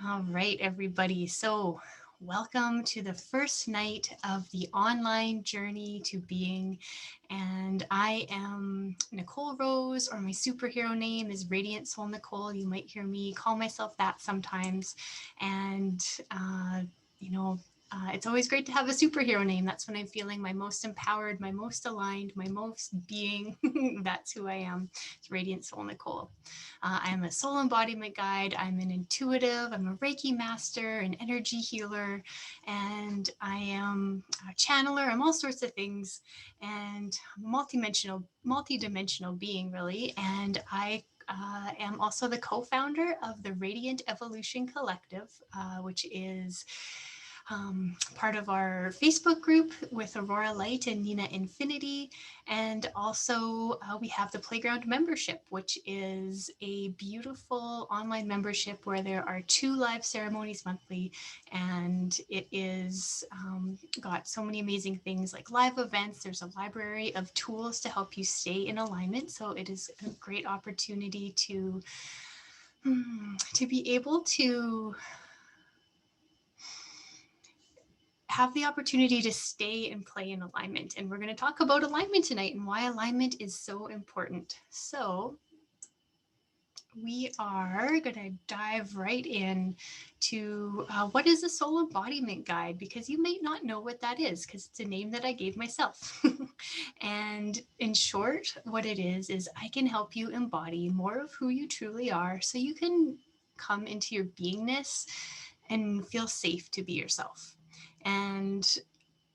All right, everybody. So, welcome to the first night of the online journey to being. And I am Nicole Rose, or my superhero name is Radiant Soul Nicole. You might hear me call myself that sometimes. And, uh, you know, it's always great to have a superhero name. That's when I'm feeling my most empowered, my most aligned, my most being. That's who I am. It's Radiant Soul Nicole. I'm a soul embodiment guide. I'm an intuitive. I'm a Reiki master, an energy healer, and I am a channeler. I'm all sorts of things, and multidimensional being, really. And I am also the co-founder of the Radiant Evolution Collective, which is part of our Facebook group with Aurora Light and Nina Infinity. And also, we have the Playground membership, which is a beautiful online membership where there are 2 live ceremonies monthly. And it is got so many amazing things like live events. There's a library of tools to help you stay in alignment. So it is a great opportunity to be able to have the opportunity to stay and play in alignment. And we're going to talk about alignment tonight and why alignment is so important. So, we are going to dive right in to what is a soul embodiment guide, because you may not know what that is because it's a name that I gave myself. And in short, what it is I can help you embody more of who you truly are so you can come into your beingness and feel safe to be yourself. And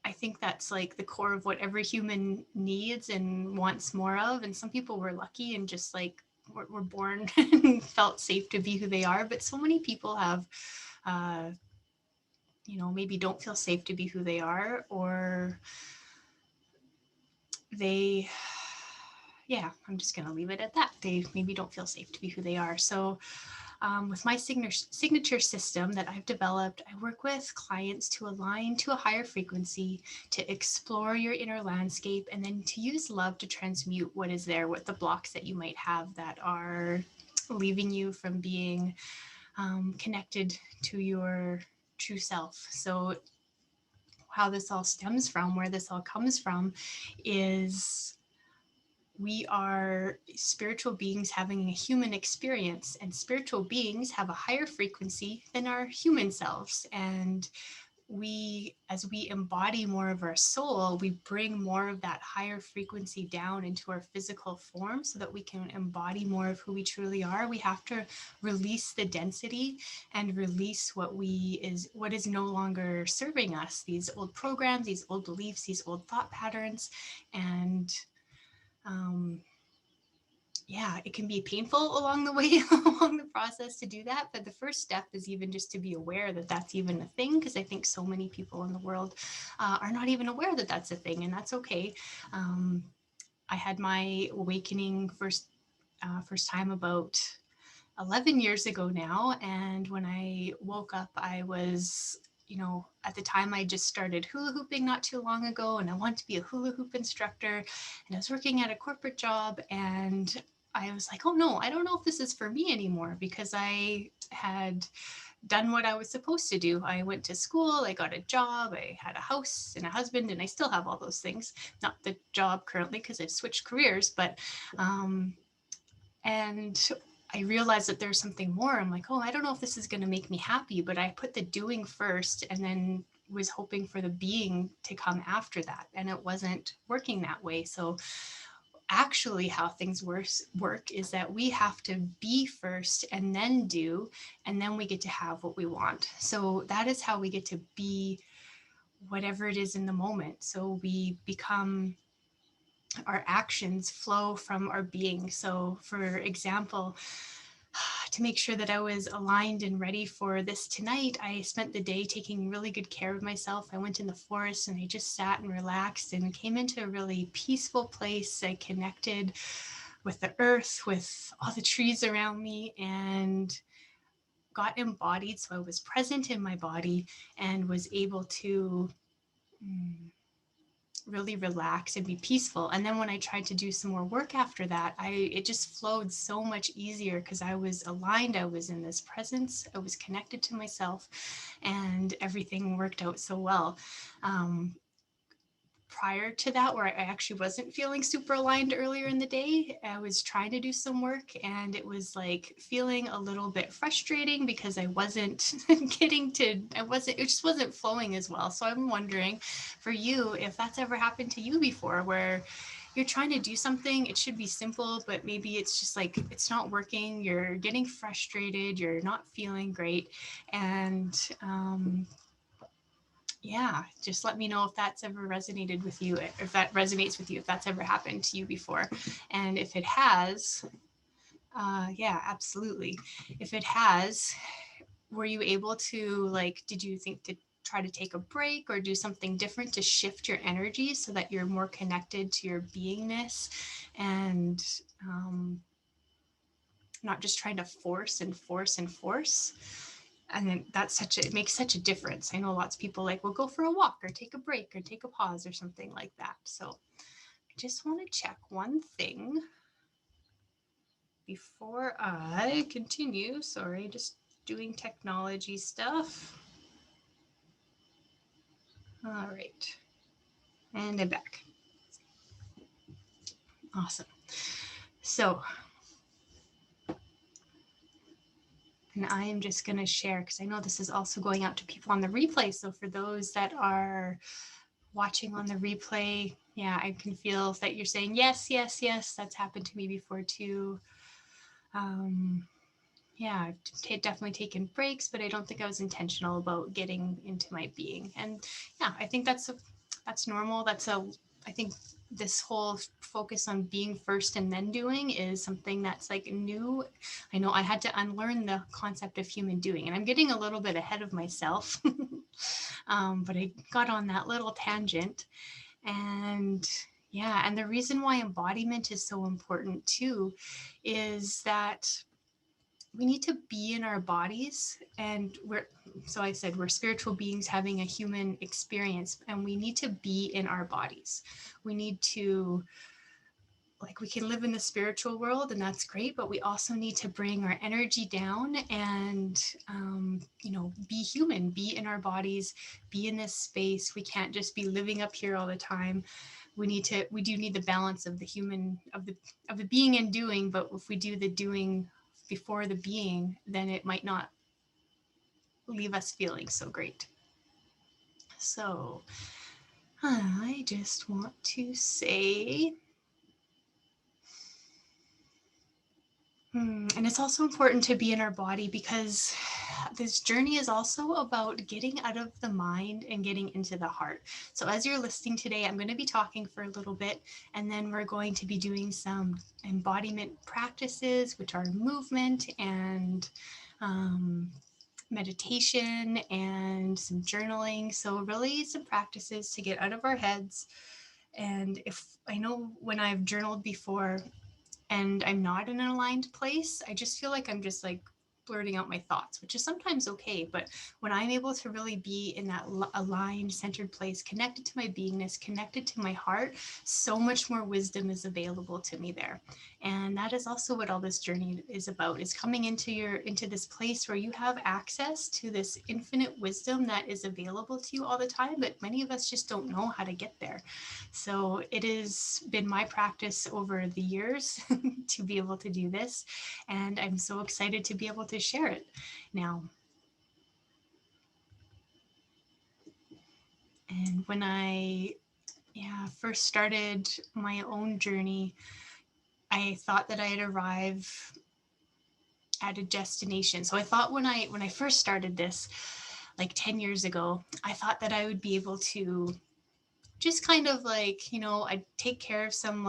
I think that's like the core of what every human needs and wants more of. And some people were lucky and just like were born and felt safe to be who they are. But so many people have, uh, maybe don't feel safe to be who they are, or they, yeah, I'm just going to leave it at that. They maybe don't feel safe to be who they are. So, with my signature system that I've developed, I work with clients to align to a higher frequency, to explore your inner landscape, and then to use love to transmute what is there, what the blocks that you might have that are leaving you from being connected to your true self. So, how this all stems from, where this all comes from, is we are spiritual beings having a human experience, and spiritual beings have a higher frequency than our human selves. And as we embody more of our soul, we bring more of that higher frequency down into our physical form so that we can embody more of who we truly are. We have to release the density and release what is no longer serving us, these old programs, these old beliefs, these old thought patterns. And um, yeah, it can be painful along the way, along the process to do that. But the first step is even just to be aware that that's even a thing, because I think so many people in the world are not even aware that that's a thing, and that's okay. Um, I had my awakening first time about 11 years ago now. And when I woke up, I was, at the time I just started hula hooping not too long ago, and I wanted to be a hula hoop instructor. And I was working at a corporate job, and I was like, oh no, I don't know if this is for me anymore, because I had done what I was supposed to do. I went to school, I got a job, I had a house and a husband, and I still have all those things. Not the job currently because I've switched careers, but and I realized that there's something more. I'm like, oh, I don't know if this is going to make me happy, but I put the doing first and then was hoping for the being to come after that. And it wasn't working that way. So actually how things work is that we have to be first and then do, and then we get to have what we want. So that is how we get to be whatever it is in the moment. So we become, our actions flow from our being. So for example, to make sure that I was aligned and ready for this tonight, I spent the day taking really good care of myself. I went in the forest and I just sat and relaxed and came into a really peaceful place. I connected with the earth, with all the trees around me, and got embodied. So I was present in my body and was able to really relax and be peaceful. And then when I tried to do some more work after that, it just flowed so much easier because I was aligned, I was in this presence, I was connected to myself, and everything worked out so well. Prior to that, where I actually wasn't feeling super aligned earlier in the day, I was trying to do some work and it was like feeling a little bit frustrating because I wasn't it just wasn't flowing as well. So I'm wondering for you if that's ever happened to you before, where you're trying to do something, it should be simple, but maybe it's just like it's not working, you're getting frustrated, you're not feeling great. And yeah, just let me know if that's ever resonated with you, if that resonates with you, if that's ever happened to you before. And if it has, yeah, absolutely. If it has, were you able to, like, did you think to try to take a break or do something different to shift your energy so that you're more connected to your beingness and not just trying to force and force and force? And then it makes such a difference. I know lots of people like, well, go for a walk or take a break or take a pause or something like that. So I just want to check one thing before I continue. Sorry, just doing technology stuff. All right. And I'm back. Awesome. So, and I am just going to share because I know this is also going out to people on the replay. So, for those that are watching on the replay, yeah, I can feel that you're saying, yes, yes, yes, that's happened to me before too. Yeah, I've definitely taken breaks, but I don't think I was intentional about getting into my being. And yeah, I think that's normal. I think this whole focus on being first and then doing is something that's like new. I know I had to unlearn the concept of human doing, and I'm getting a little bit ahead of myself. But I got on that little tangent. And yeah, and the reason why embodiment is so important too is that we need to be in our bodies, and so I said we're spiritual beings having a human experience, and we need to be in our bodies. We need to, like, we can live in the spiritual world and that's great, but we also need to bring our energy down and be human, be in our bodies, be in this space. We can't just be living up here all the time. We do need the balance of the human, of the being and doing. But if we do the doing before the being, then it might not leave us feeling so great. So I just want to say, and it's also important to be in our body because this journey is also about getting out of the mind and getting into the heart. So as you're listening today, I'm going to be talking for a little bit, and then we're going to be doing some embodiment practices, which are movement and meditation and some journaling. So really some practices to get out of our heads. And if I know when I've journaled before, and I'm not in an aligned place, I just feel like I'm just like blurting out my thoughts, which is sometimes okay. But when I'm able to really be in that aligned, centered place, connected to my beingness, connected to my heart, so much more wisdom is available to me there. And that is also what all this journey is about, is coming into this place where you have access to this infinite wisdom that is available to you all the time, but many of us just don't know how to get there. So it has been my practice over the years to be able to do this. And I'm so excited to be able to share it now. And when I first started my own journey, I thought that I'd arrive at a destination. So I thought when I first started this, like 10 years ago, I thought that I would be able to just kind of like, I'd take care of some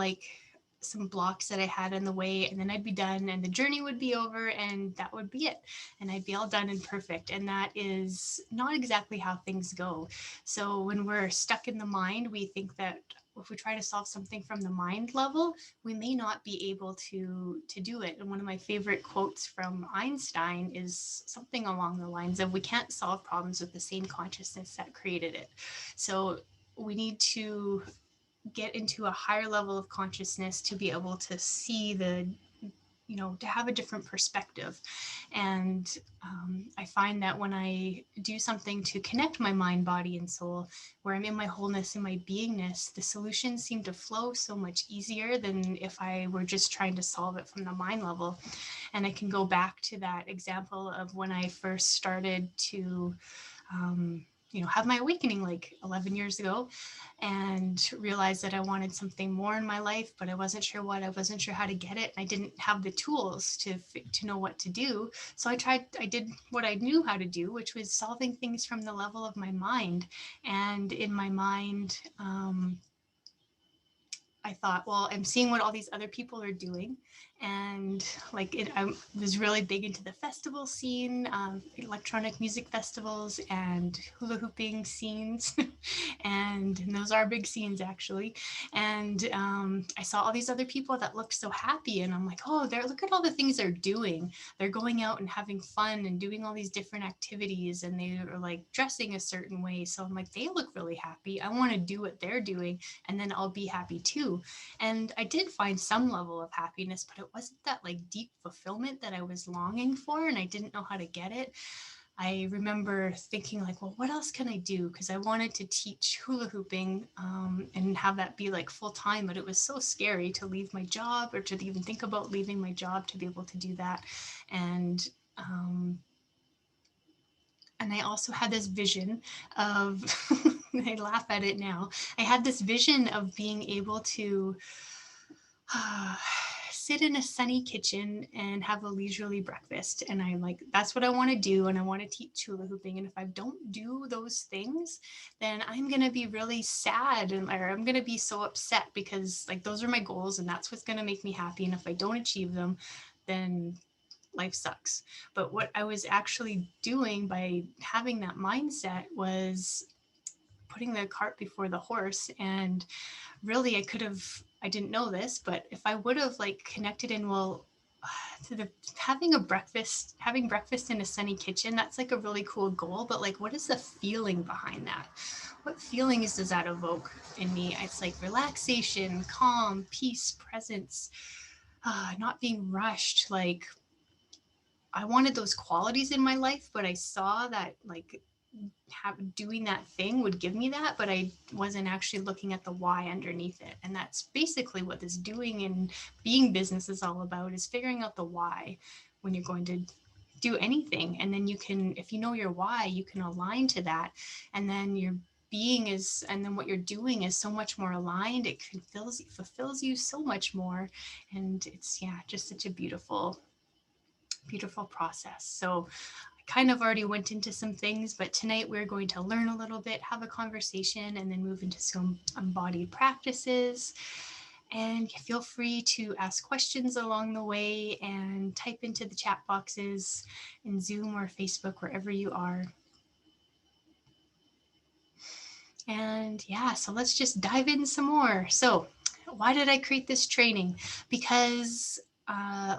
blocks that I had in the way, and then I'd be done and the journey would be over and that would be it. And I'd be all done and perfect. And that is not exactly how things go. So when we're stuck in the mind, we think that if we try to solve something from the mind level, we may not be able to do it. And one of my favorite quotes from Einstein is something along the lines of, we can't solve problems with the same consciousness that created it. So we need to get into a higher level of consciousness to be able to see to have a different perspective. And I find that when I do something to connect my mind, body, and soul, where I'm in my wholeness, in my beingness, the solutions seem to flow so much easier than if I were just trying to solve it from the mind level. And I can go back to that example of when I first started to have my awakening like 11 years ago, and realized that I wanted something more in my life, but I wasn't sure what. I wasn't sure how to get it. I didn't have the tools to know what to do. So I did what I knew how to do, which was solving things from the level of my mind. And in my mind, I thought, well, I'm seeing what all these other people are doing. And I was really big into the festival scene, electronic music festivals and hula hooping scenes. And those are big scenes, actually. And I saw all these other people that looked so happy. And I'm like, oh, look at all the things they're doing. They're going out and having fun and doing all these different activities. And they are like dressing a certain way. So I'm like, they look really happy. I want to do what they're doing, and then I'll be happy too. And I did find some level of happiness, but it wasn't that like deep fulfillment that I was longing for, and I didn't know how to get it. I remember thinking like, well, what else can I do? Because I wanted to teach hula hooping and have that be like full time, but it was so scary to leave my job or to even think about leaving my job to be able to do that. And I also had this vision of, I laugh at it now. I had this vision of being able to sit in a sunny kitchen and have a leisurely breakfast. And I'm like, that's what I want to do. And I want to teach hula hooping. And if I don't do those things, then I'm going to be really sad, or I'm going to be so upset, because like those are my goals and that's what's going to make me happy. And if I don't achieve them, then life sucks. But what I was actually doing by having that mindset was putting the cart before the horse. And really, I didn't know this, but if I would have like connected in, well, to the having breakfast in a sunny kitchen, that's like a really cool goal. But like, what is the feeling behind that? What feelings does that evoke in me? It's like relaxation, calm, peace, presence, not being rushed. Like, I wanted those qualities in my life, but I saw that like doing that thing would give me that, but I wasn't actually looking at the why underneath it. And that's basically what this doing and being business is all about, is figuring out the why when you're going to do anything. And then you can, if you know your why, you can align to that. And then your being is, and then what you're doing is so much more aligned. It fulfills you so much more. And it's, yeah, just such a beautiful process. So I kind of already went into some things, but tonight we're going to learn a little bit, have a conversation, and then move into some embodied practices. And feel free to ask questions along the way and type into the chat boxes in Zoom or Facebook, wherever you are. And yeah, so let's just dive in some more. So why did I create this training? Because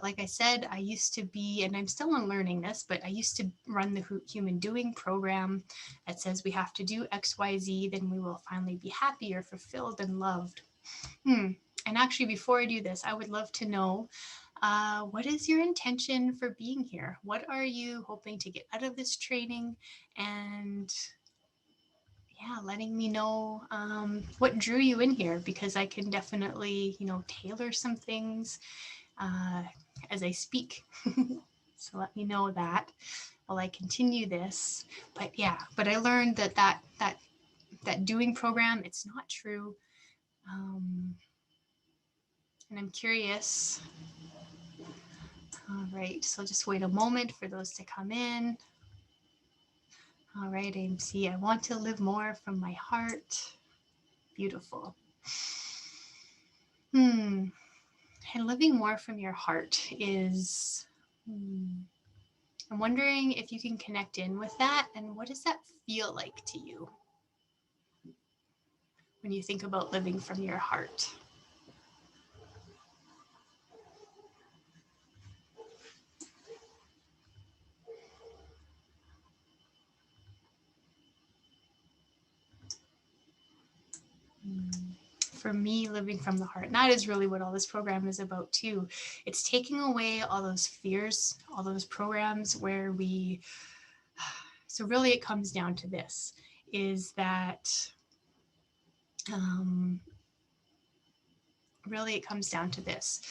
like I said, I used to be, and I'm still learning this, but I used to run the Human Doing program that says we have to do X, Y, Z, then we will finally be happier, fulfilled, and loved. And actually, before I do this, I would love to know, what is your intention for being here? What are you hoping to get out of this training? And yeah, letting me know what drew you in here, because I can definitely, tailor some things as I speak. So let me know that while I continue this. But yeah, but I learned that doing program, it's not true. And I'm curious. All right, so just wait a moment for those to come in. All right, AMC, I want to live more from my heart. Beautiful. And living more from your heart is, I'm wondering if you can connect in with that, and what does that feel like to you when you think about living from your heart? for me, living from the heart. And that is really what all this program is about too. It's taking away all those fears, all those programs where so really it comes down to this, is that really it comes down to this.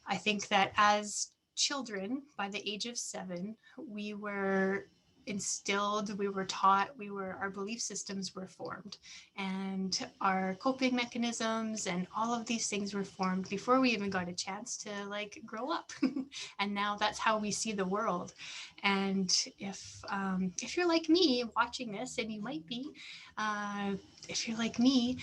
I think that as children, by the age of 7, we were instilled, we were taught, our belief systems were formed, and our coping mechanisms and all of these things were formed before we even got a chance to like grow up. And now that's how we see the world. And if you're like me watching this, and you might be, if you're like me,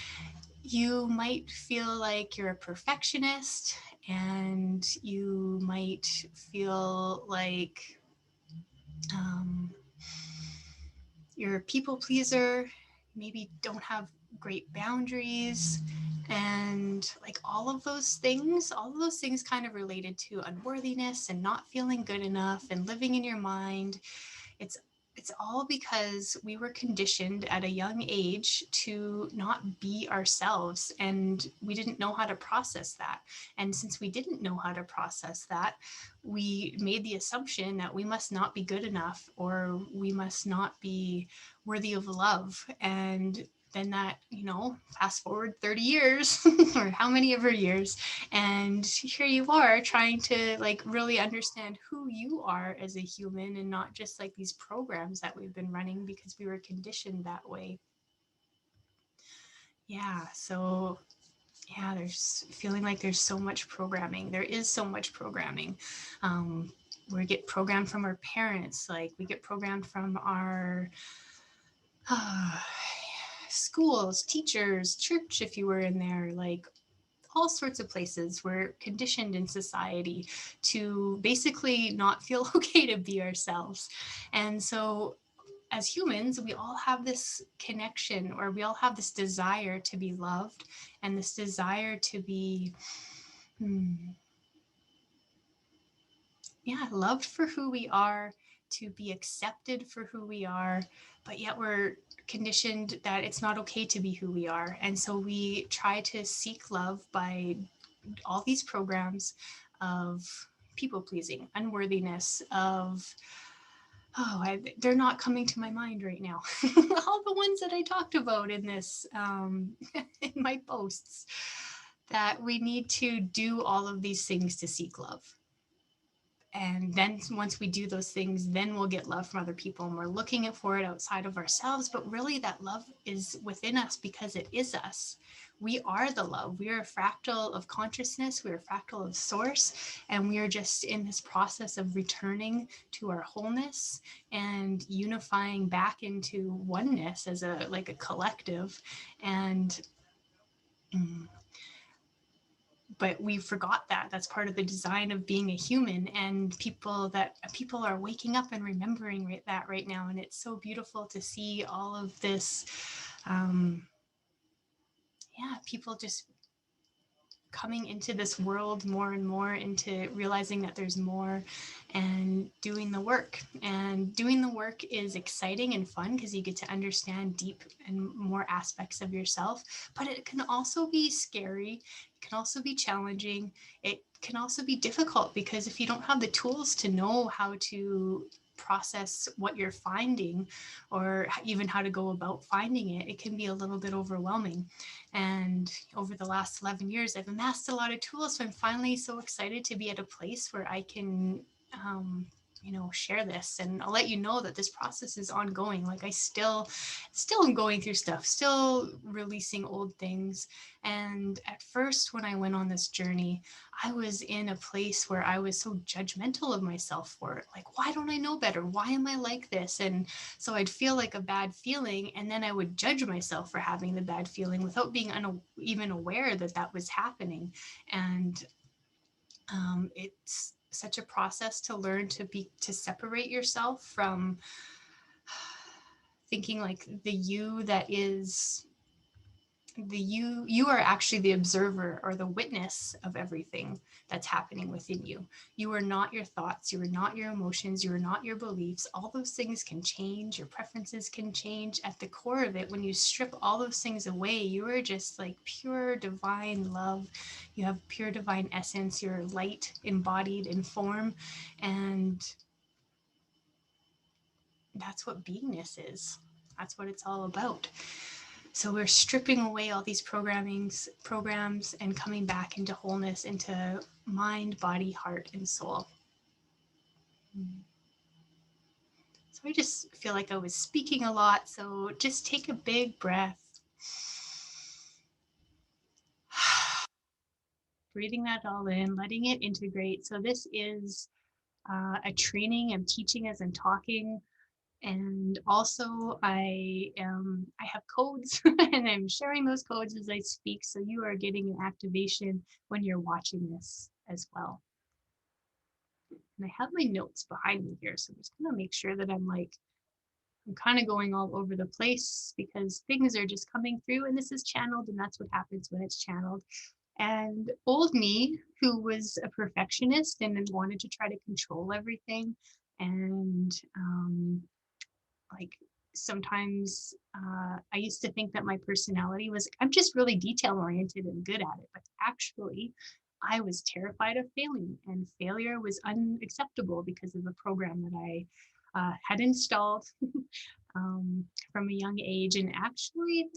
you might feel like you're a perfectionist, and you might feel like you're a people pleaser, maybe don't have great boundaries, and like all of those things kind of related to unworthiness and not feeling good enough and living in your mind. It's it's all because we were conditioned at a young age to not be ourselves, and we didn't know how to process that. And since we didn't know how to process that, we made the assumption that we must not be good enough, or we must not be worthy of love. And then that, fast forward 30 years or how many ever years, and here you are trying to like really understand who you are as a human, and not just like these programs that we've been running because we were conditioned that way. Yeah, so yeah, there's feeling like there's so much programming. There is so much programming. We get programmed from our parents, like we get programmed from our schools, teachers, church, if you were in there, like all sorts of places. We're conditioned in society to basically not feel okay to be ourselves. And so as humans, we all have this connection, or we all have this desire to be loved, and this desire to be loved for who we are, to be accepted for who we are, but yet we're conditioned that it's not okay to be who we are. And so we try to seek love by all these programs of people pleasing, unworthiness, of they're not coming to my mind right now. All the ones that I talked about in this, in my posts, that we need to do all of these things to seek love. And then once we do those things, then we'll get love from other people, and we're looking for it outside of ourselves. But really that love is within us, because it is us. We are the love. We are a fractal of consciousness. We're a fractal of source. And we are just in this process of returning to our wholeness and unifying back into oneness as a collective. And but we forgot that that's part of the design of being a human. And people are waking up and remembering that right now. And it's so beautiful to see all of this, people just coming into this world more and more, into realizing that there's more, and doing the work. And doing the work is exciting and fun because you get to understand deep and more aspects of yourself. But it can also be scary. It can also be challenging. It can also be difficult, because if you don't have the tools to know how to process what you're finding, or even how to go about finding it, it can be a little bit overwhelming. And over the last 11 years, I've amassed a lot of tools. So I'm finally so excited to be at a place where I can, share this. And I'll let you know that this process is ongoing. Like I still am going through stuff, still releasing old things. And at first, when I went on this journey, I was in a place where I was so judgmental of myself for it. Like, why don't I know better? Why am I like this? And so I'd feel like a bad feeling, and then I would judge myself for having the bad feeling without being even aware that that was happening. And it's such a process to learn to separate yourself from thinking like the you that is you are actually the observer or the witness of everything that's happening within you. You are not your thoughts, you are not your emotions, you are not your beliefs. All those things can change, your preferences can change. At the core of it, when you strip all those things away, you are just like pure divine love. You have pure divine essence, you're light embodied in form, and that's what beingness is. That's what it's all about. So we're stripping away all these programs and coming back into wholeness, into mind, body, heart, and soul. So I just feel like I was speaking a lot. So just take a big breath. Breathing that all in, letting it integrate. So this is a training. I'm teaching as I'm talking. And also I have codes and I'm sharing those codes as I speak. So you are getting an activation when you're watching this as well. And I have my notes behind me here. So I'm just gonna make sure that I'm kind of going all over the place because things are just coming through and this is channeled, and that's what happens when it's channeled. And old me, who was a perfectionist and wanted to try to control everything, and like sometimes I used to think that my personality was, I'm just really detail oriented and good at it, but actually I was terrified of failing, and failure was unacceptable because of the program that I had installed from a young age. And actually,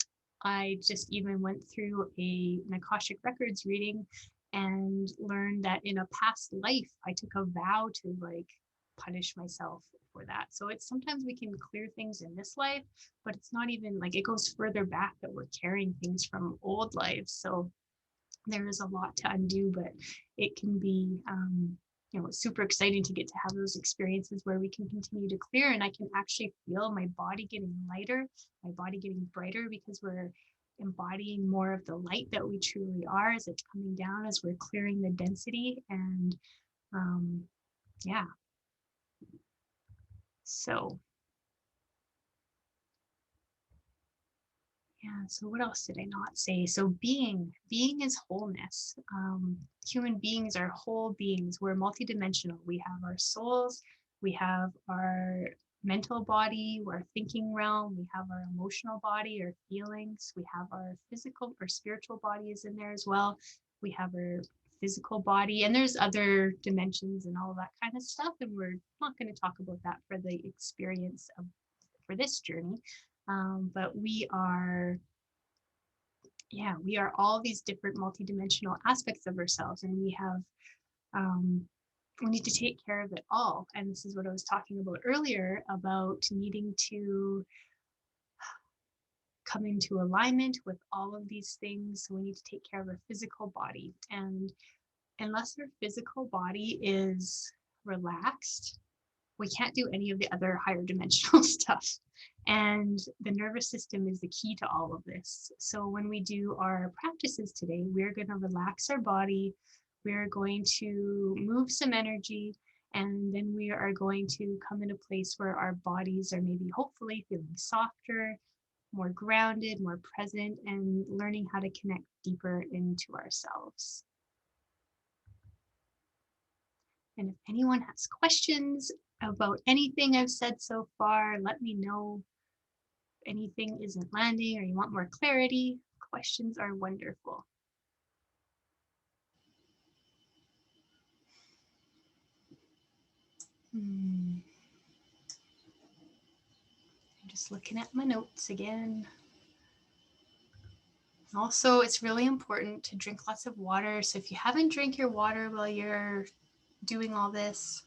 I just even went through a Akashic Records reading and learned that in a past life, I took a vow to like punish myself for that. So it's sometimes we can clear things in this life, but it's not even like it goes further back that we're carrying things from old lives. So there is a lot to undo, but it can be super exciting to get to have those experiences where we can continue to clear, and I can actually feel my body getting lighter, my body getting brighter, because we're embodying more of the light that we truly are as it's coming down, as we're clearing the density. And yeah, so yeah, so what else did I not say? So being is wholeness. Human beings are whole beings. We're multidimensional. We have our souls, we have our mental body, our thinking realm, we have our emotional body, our feelings, we have our physical or spiritual body is in there as well. We have our physical body, and there's other dimensions and all of that kind of stuff. And we're not going to talk about that for the experience of for this journey. But we are all these different multidimensional aspects of ourselves, and we need to take care of it all. And this is what I was talking about earlier about needing to come into alignment with all of these things. So we need to take care of our physical body, and unless our physical body is relaxed, we can't do any of the other higher dimensional stuff. And the nervous system is the key to all of this. So when we do our practices today, we're going to relax our body, we're going to move some energy, and then we are going to come in a place where our bodies are maybe hopefully feeling softer, more grounded, more present, and learning how to connect deeper into ourselves. And if anyone has questions about anything I've said so far, let me know. If anything isn't landing or you want more clarity, questions are wonderful. I'm just looking at my notes again. Also, it's really important to drink lots of water. So if you haven't drank your water while you're doing all this,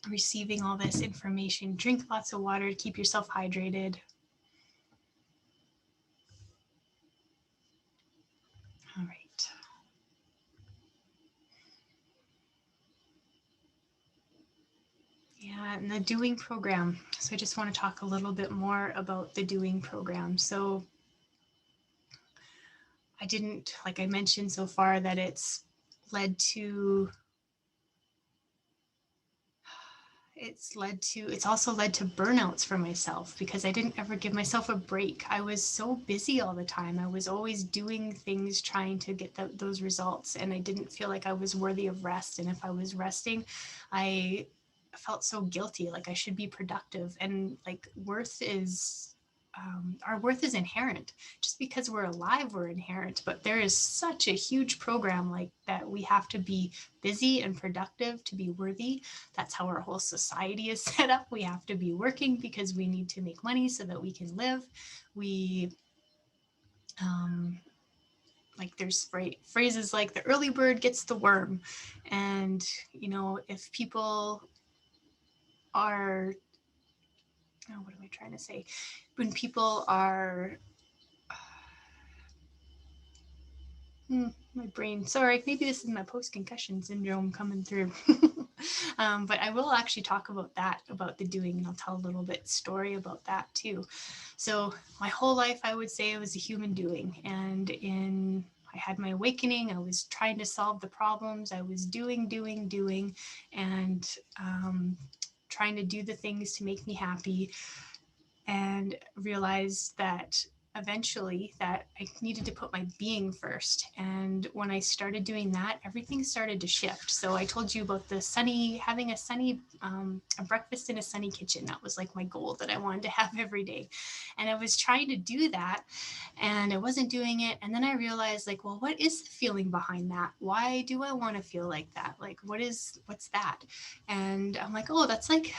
receiving all this information, drink lots of water to keep yourself hydrated. All right. Yeah, and the doing program. So I just want to talk a little bit more about the doing program. So I didn't, like I mentioned so far, that it's led to it's also led to burnouts for myself because I didn't ever give myself a break. I was so busy all the time. I was always doing things trying to get those results, and I didn't feel like I was worthy of rest. And if I was resting, I felt so guilty, like I should be productive. And like our worth is inherent. Just because we're alive, we're inherent. But there is such a huge program like that we have to be busy and productive to be worthy. That's how our whole society is set up. We have to be working because we need to make money so that we can live. We like there's phrases like the early bird gets the worm. And if people are, oh, what am I trying to say, when people are my brain, sorry, maybe this is my post-concussion syndrome coming through. But I will actually talk about that, about the doing, and I'll tell a little bit story about that too. So my whole life, I would say I was a human doing. And I had my awakening. I was trying to solve the problems. I was doing, and trying to do the things to make me happy, and realized that eventually that I needed to put my being first. And when I started doing that, everything started to shift. So I told you about having a breakfast in a sunny kitchen. That was like my goal that I wanted to have every day. And I was trying to do that and I wasn't doing it. And then I realized, like, well, what is the feeling behind that? Why do I want to feel like that? Like, what's that? And I'm like, oh, that's like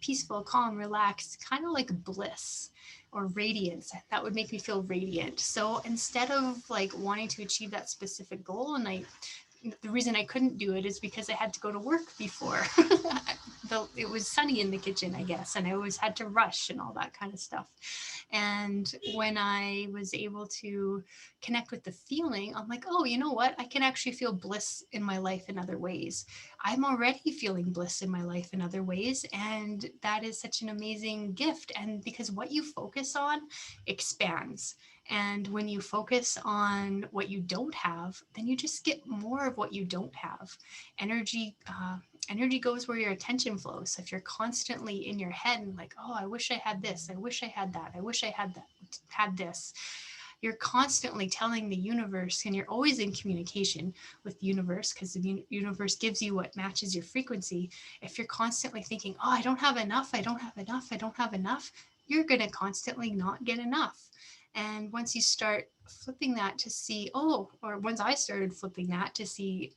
peaceful, calm, relaxed, kind of like bliss or radiance. That would make me feel radiant. So instead of like wanting to achieve that specific goal, and the reason I couldn't do it is because I had to go to work before. It was sunny in the kitchen, I guess, and I always had to rush and all that kind of stuff. And when I was able to connect with the feeling, I'm like, oh, you know what? I can actually feel bliss in my life in other ways. I'm already feeling bliss in my life in other ways. And that is such an amazing gift. And because what you focus on expands. And when you focus on what you don't have, then you just get more of what you don't have. Energy goes where your attention flows. So if you're constantly in your head and like, oh, I wish I had this, I wish I had that, I wish I had this, you're constantly telling the universe, and you're always in communication with the universe because the universe gives you what matches your frequency. If you're constantly thinking, oh, I don't have enough, I don't have enough, I don't have enough, you're going to constantly not get enough. And once you start flipping that to see, or once I started flipping that to see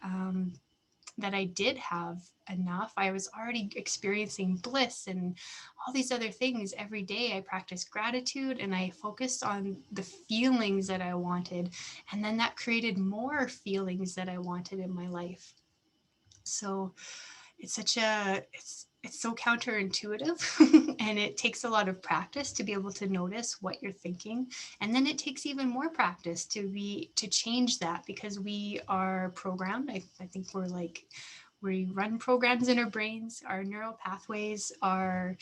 that I did have enough, I was already experiencing bliss and all these other things every day. I practiced gratitude and I focused on the feelings that I wanted. And then that created more feelings that I wanted in my life. So it's so counterintuitive and it takes a lot of practice to be able to notice what you're thinking. And then it takes even more practice to change that, because we are programmed. I think we run programs in our brains. Our neural pathways are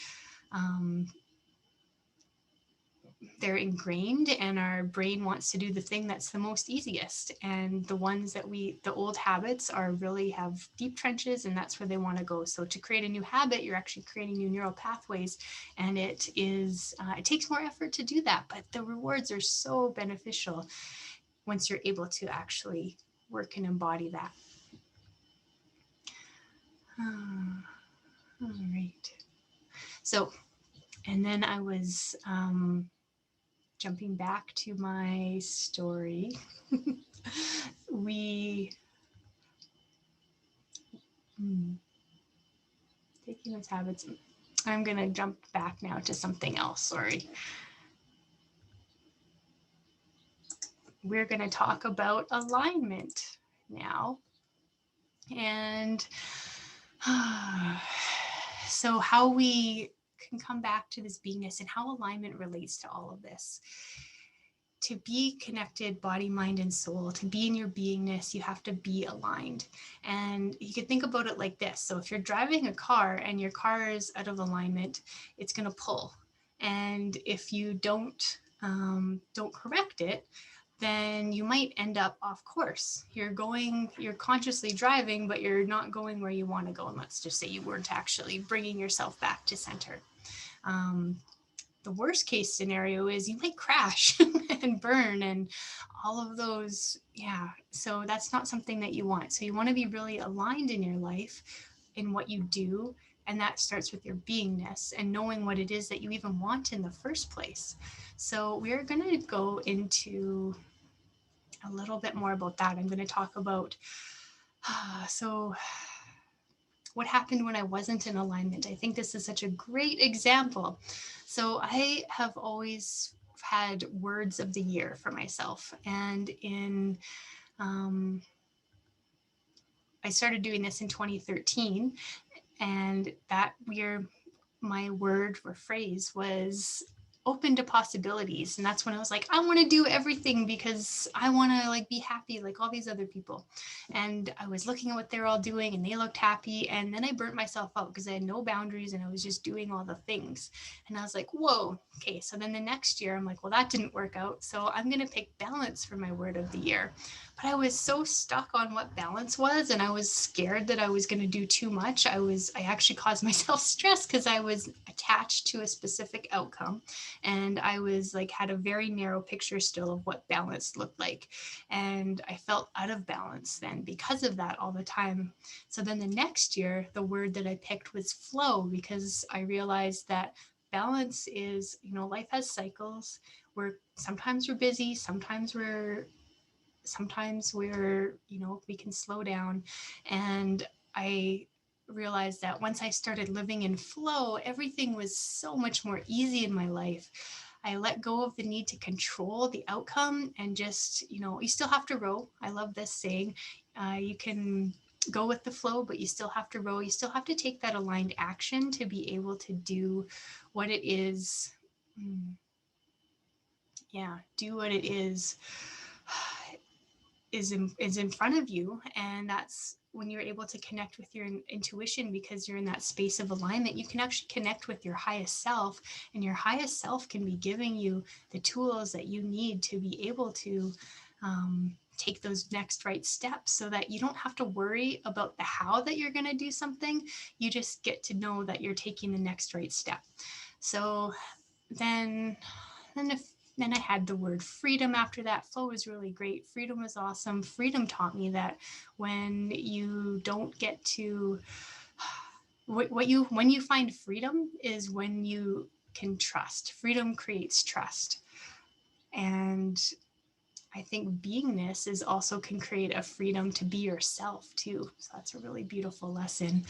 they're ingrained, and our brain wants to do the thing that's the most easiest. And the ones the old habits really have deep trenches, and that's where they want to go. So to create a new habit, you're actually creating new neural pathways, and it takes more effort to do that, but the rewards are so beneficial once you're able to actually work and embody that. All right. So, and then I was jumping back to my story. Taking those habits. I'm going to jump back now to something else. Sorry. We're going to talk about alignment now. And so how we can come back to this beingness and how alignment relates to all of this. To be connected, body, mind, and soul, to be in your beingness, you have to be aligned. And you can think about it like this. So if you're driving a car and your car is out of alignment, it's going to pull. And if you don't correct it, then you might end up off course. You're consciously driving, but you're not going where you want to go. And let's just say you weren't actually bringing yourself back to center. Um, the worst case scenario is you might crash and burn and all of those. Yeah. So that's not something that you want. So you want to be really aligned in your life in what you do. And that starts with your beingness and knowing what it is that you even want in the first place. So we're going to go into a little bit more about that. I'm going to talk about so what happened when I wasn't in alignment. I think this is such a great example. So I have always had words of the year for myself, and um, I started doing this in 2013, and that year my word or phrase was open to possibilities. And that's when I was like, I want to do everything because I want to like be happy like all these other people. And I was looking at what they're all doing and they looked happy, and then I burnt myself out because I had no boundaries and I was just doing all the things. And I was like, whoa, okay. So then the next year I'm like, well, that didn't work out, so I'm going to pick balance for my word of the year. But I was so stuck on what balance was, and I was scared that I was going to do too much. I actually caused myself stress because I was attached to a specific outcome, and I was like had a very narrow picture still of what balance looked like, and I felt out of balance then because of that all the time. So then the next year the word that I picked was flow, because I realized that balance is, life has cycles. We're busy, sometimes we're we can slow down. And I realized that once I started living in flow, everything was so much more easy in my life. I let go of the need to control the outcome and just, you still have to row. I love this saying. You can go with the flow, but you still have to row. You still have to take that aligned action to be able to do what it is. Yeah, do what it is in front of you. And that's when you're able to connect with your intuition, because you're in that space of alignment. You can actually connect with your highest self, and your highest self can be giving you the tools that you need to be able to take those next right steps, so that you don't have to worry about the how that you're going to do something. You just get to know that you're taking the next right step. So then then if then I had the word freedom after that. Flow was really great. Freedom was awesome. Freedom taught me that when you don't get to when you find freedom is when you can trust. Freedom creates trust. And I think beingness is also can create a freedom to be yourself too. So that's a really beautiful lesson.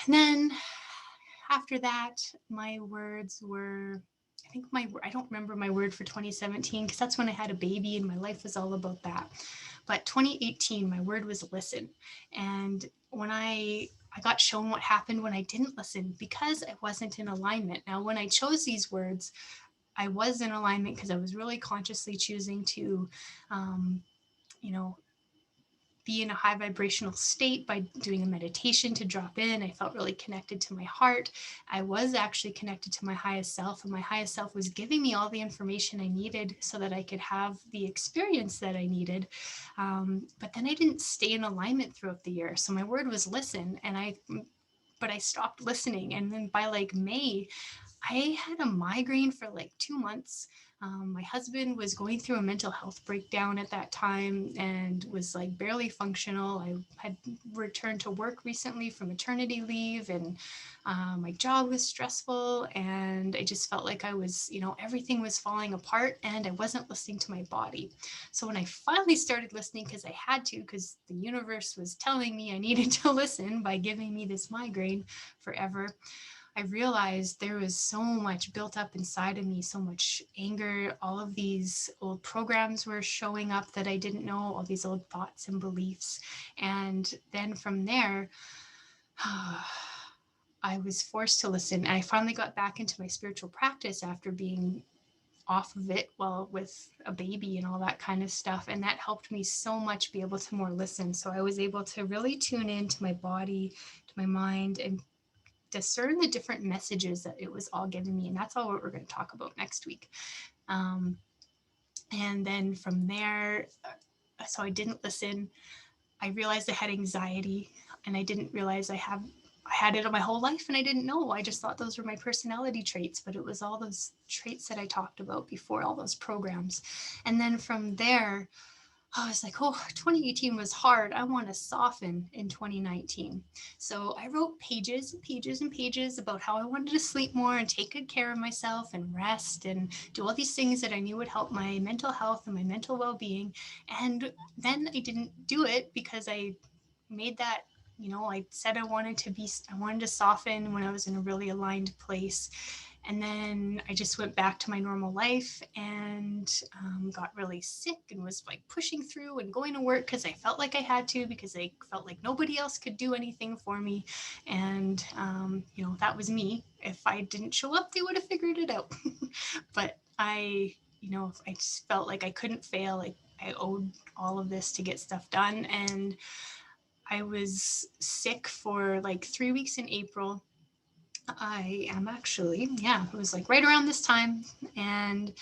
And then after that, my words were, I don't remember my word for 2017 because that's when I had a baby and my life was all about that. But 2018, my word was listen. And when I got shown what happened when I didn't listen, because I wasn't in alignment. Now, when I chose these words, I was in alignment because I was really consciously choosing to, you know, be in a high vibrational state by doing a meditation to drop in. I felt really connected to my heart. I was actually connected to my highest self, and my highest self was giving me all the information I needed so that I could have the experience that I needed. But then I didn't stay in alignment throughout the year. So my word was listen, but I stopped listening. And then by like May, I had a migraine for like 2 months. My husband was going through a mental health breakdown at that time and was like barely functional. I had returned to work recently from maternity leave, and my job was stressful. And I just felt like I was, everything was falling apart and I wasn't listening to my body. So when I finally started listening, because I had to, because the universe was telling me I needed to listen by giving me this migraine forever, I realized there was so much built up inside of me, so much anger. All of these old programs were showing up that I didn't know, all these old thoughts and beliefs. And then from there, I was forced to listen. And I finally got back into my spiritual practice after being off of it, well, with a baby and all that kind of stuff. And that helped me so much be able to more listen. So I was able to really tune into my body, to my mind, and discern the different messages that it was all giving me. And that's all what we're going to talk about next week. And then from there, so I didn't listen. I realized I had anxiety, and I didn't realize I had it my whole life, and I didn't know. I just thought those were my personality traits, but it was all those traits that I talked about before, all those programs. And then from there, I was like, oh, 2018 was hard. I want to soften in 2019. So I wrote pages and pages and pages about how I wanted to sleep more and take good care of myself and rest and do all these things that I knew would help my mental health and my mental well being. And then I didn't do it because I made that. I said I wanted to soften when I was in a really aligned place. And then I just went back to my normal life and got really sick and was like pushing through and going to work because I felt like I had to, because I felt like nobody else could do anything for me. And, that was me. If I didn't show up, they would have figured it out. But I just felt like I couldn't fail. Like I owed all of this to get stuff done. And I was sick for like 3 weeks in April. I am actually, yeah, it was like right around this time. And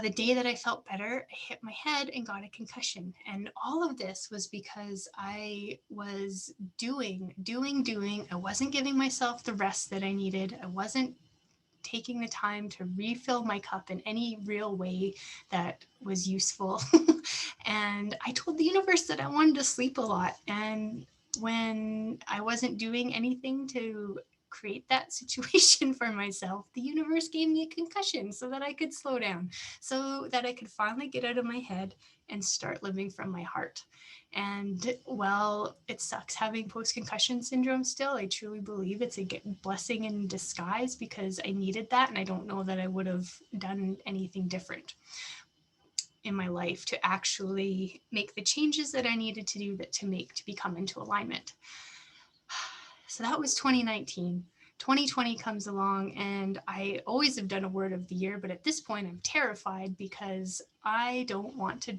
the day that I felt better, I hit my head and got a concussion. And all of this was because I was doing. I wasn't giving myself the rest that I needed. I wasn't taking the time to refill my cup in any real way that was useful. And I told the universe that I wanted to sleep a lot. And when I wasn't doing anything to create that situation for myself, the universe gave me a concussion so that I could slow down, so that I could finally get out of my head and start living from my heart. And while it sucks having post concussion syndrome still, I truly believe it's a blessing in disguise, because I needed that. And I don't know that I would have done anything different in my life to actually make the changes that I needed to do to become into alignment. So that was 2019. 2020 comes along, and I always have done a word of the year, but at this point I'm terrified because I don't want to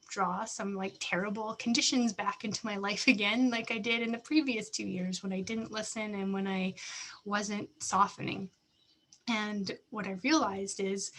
draw some like terrible conditions back into my life again, like I did in the previous 2 years when I didn't listen and when I wasn't softening. And what I realized is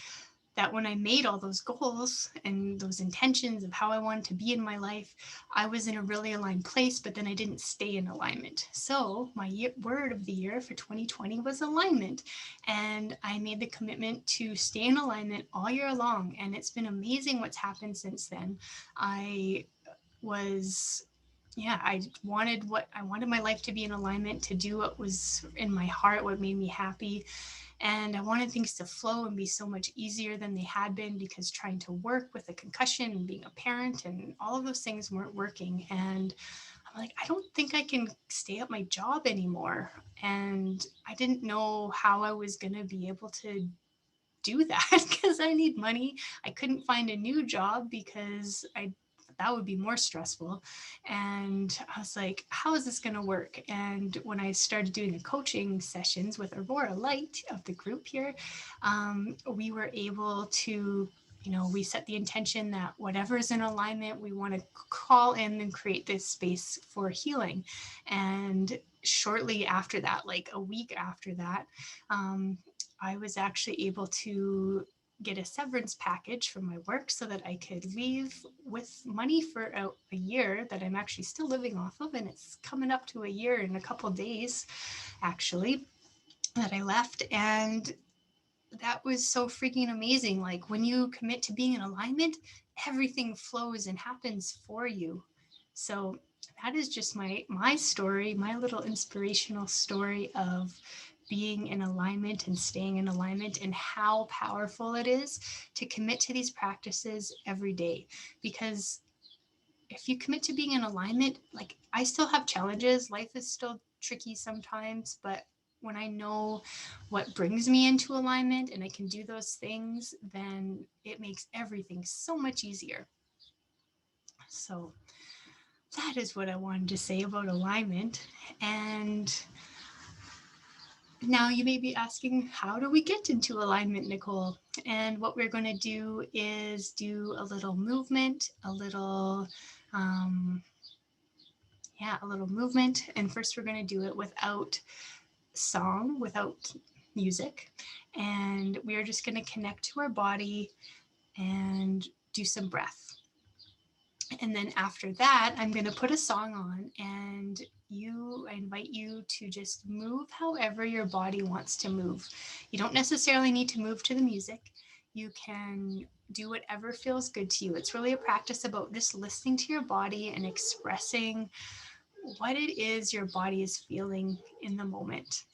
that when I made all those goals and those intentions of how I wanted to be in my life, I was in a really aligned place, but then I didn't stay in alignment. So my word of the year for 2020 was alignment. And I made the commitment to stay in alignment all year long. And it's been amazing what's happened since then. I was I wanted my life to be in alignment, to do what was in my heart, what made me happy. And I wanted things to flow and be so much easier than they had been, because trying to work with a concussion and being a parent and all of those things weren't working. And I'm like, I don't think I can stay at my job anymore. And I didn't know how I was going to be able to do that because I need money. I couldn't find a new job because that would be more stressful. And I was like, how is this going to work? And when I started doing the coaching sessions with Aurora Light of the group here, we were able to, we set the intention that whatever is in alignment, we want to call in and create this space for healing. And shortly after that, like a week after that, I was actually able to get a severance package from my work so that I could leave with money for a year that I'm actually still living off of. And it's coming up to a year in a couple of days, actually, that I left. And that was so freaking amazing. Like when you commit to being in alignment, everything flows and happens for you. So that is just my story, my little inspirational story of being in alignment and staying in alignment, and how powerful it is to commit to these practices every day. Because if you commit to being in alignment, like I still have challenges, life is still tricky sometimes, but when I know what brings me into alignment and I can do those things, then it makes everything so much easier. So that is what I wanted to say about alignment. And now you may be asking, how do we get into alignment, Nicole? And what we're going to do is do a little movement, a little movement. And first we're going to do it without without music. And we are just going to connect to our body and do some breath. And then after that, I'm going to put a song on, and I invite you to just move however your body wants to move. You don't necessarily need to move to the music. You can do whatever feels good to you. It's really a practice about just listening to your body and expressing what it is your body is feeling in the moment.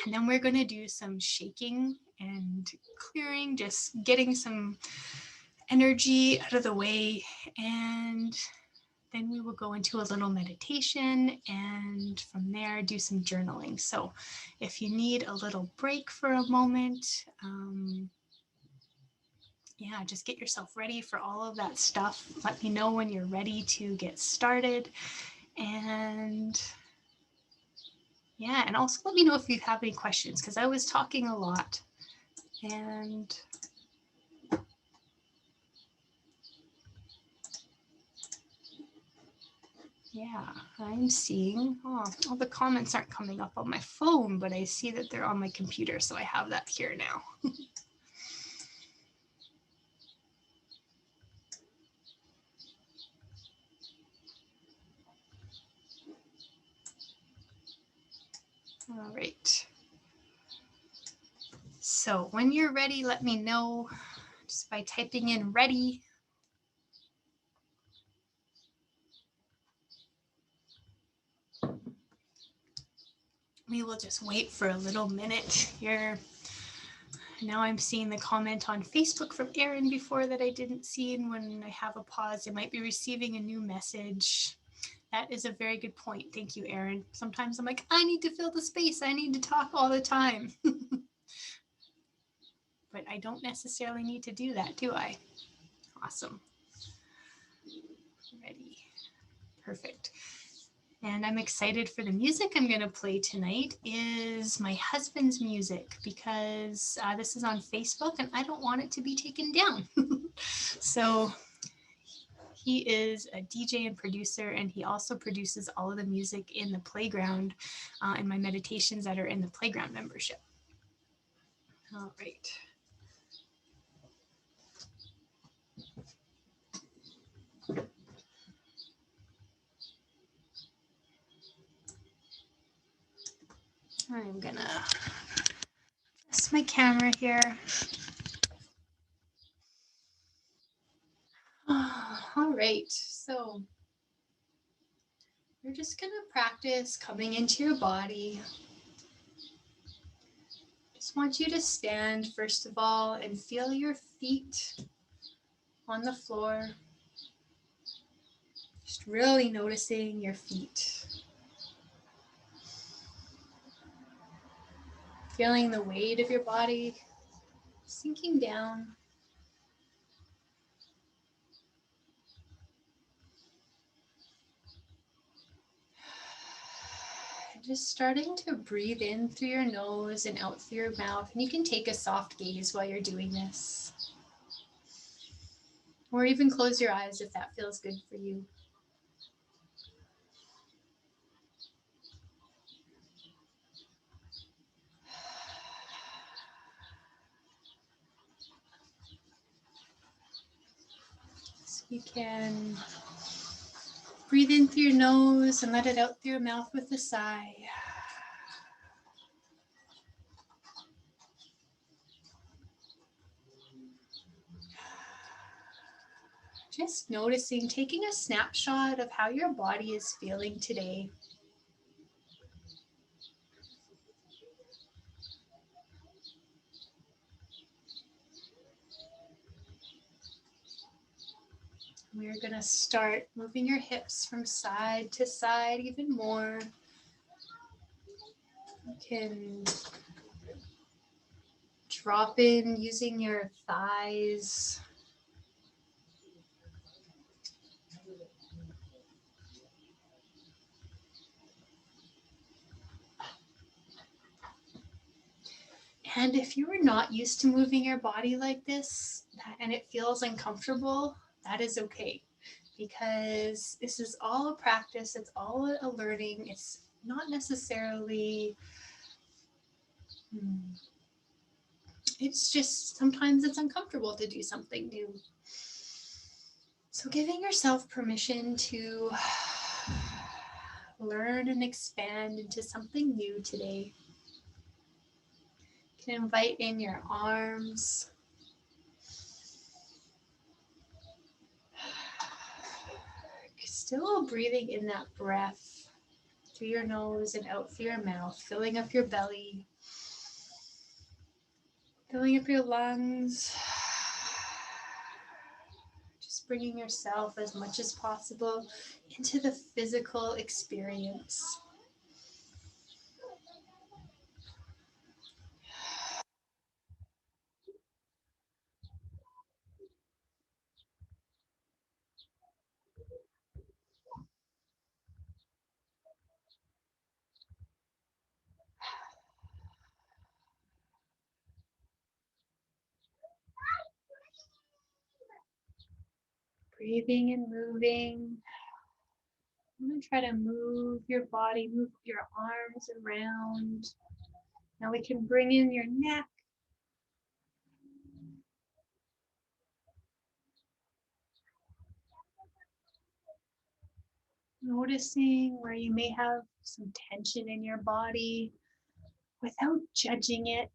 And then we're going to do some shaking and clearing, just getting some energy out of the way. And then we will go into a little meditation, and from there do some journaling. So if you need a little break for a moment, just get yourself ready for all of that stuff. Let me know when you're ready to get started. And and also let me know if you have any questions, because I was talking a lot. And I'm seeing, all the comments aren't coming up on my phone, but I see that they're on my computer, so I have that here now. All right. So when you're ready, let me know just by typing in ready. We will just wait for a little minute here. Now I'm seeing the comment on Facebook from Erin before that I didn't see, and when I have a pause, I might be receiving a new message. That is a very good point. Thank you, Erin. Sometimes I'm like, I need to fill the space. I need to talk all the time. But I don't necessarily need to do that, do I? Awesome. Ready. Perfect. And I'm excited for the music I'm going to play tonight is my husband's music, because this is on Facebook and I don't want it to be taken down. So he is a DJ and producer, and he also produces all of the music in the playground in my meditations that are in the playground membership. All right. I'm going to adjust my camera here. All right. So you're just going to practice coming into your body. Just want you to stand first of all and feel your feet on the floor. Just really noticing your feet. Feeling the weight of your body sinking down. Just starting to breathe in through your nose and out through your mouth. And you can take a soft gaze while you're doing this. Or even close your eyes if that feels good for you. So you can breathe in through your nose and let it out through your mouth with a sigh. Just noticing, taking a snapshot of how your body is feeling today. We're going to start moving your hips from side to side even more. You can drop in using your thighs. And if you are not used to moving your body like this and it feels uncomfortable, that is okay, because this is all a practice. It's all a learning. It's not necessarily It's just sometimes it's uncomfortable to do something new. So giving yourself permission to learn and expand into something new today. You can invite in your arms. Still breathing in that breath through your nose and out through your mouth, filling up your belly, filling up your lungs. Just bringing yourself as much as possible into the physical experience. Breathing and moving. I'm going to try to move your body, move your arms around. Now we can bring in your neck. Noticing where you may have some tension in your body without judging it.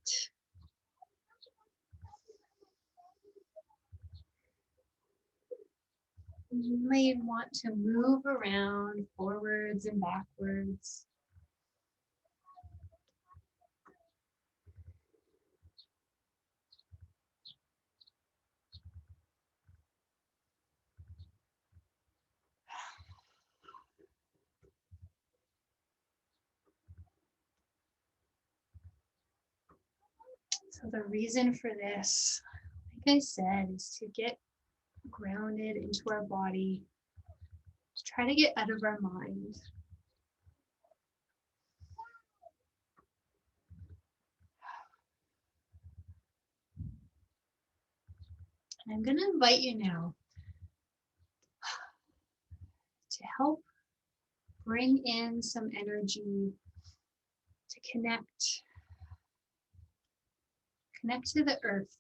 You may want to move around forwards and backwards. So the reason for this, like I said, is to get grounded into our body, to try to get out of our mind. And I'm going to invite you now to help bring in some energy to connect to the earth.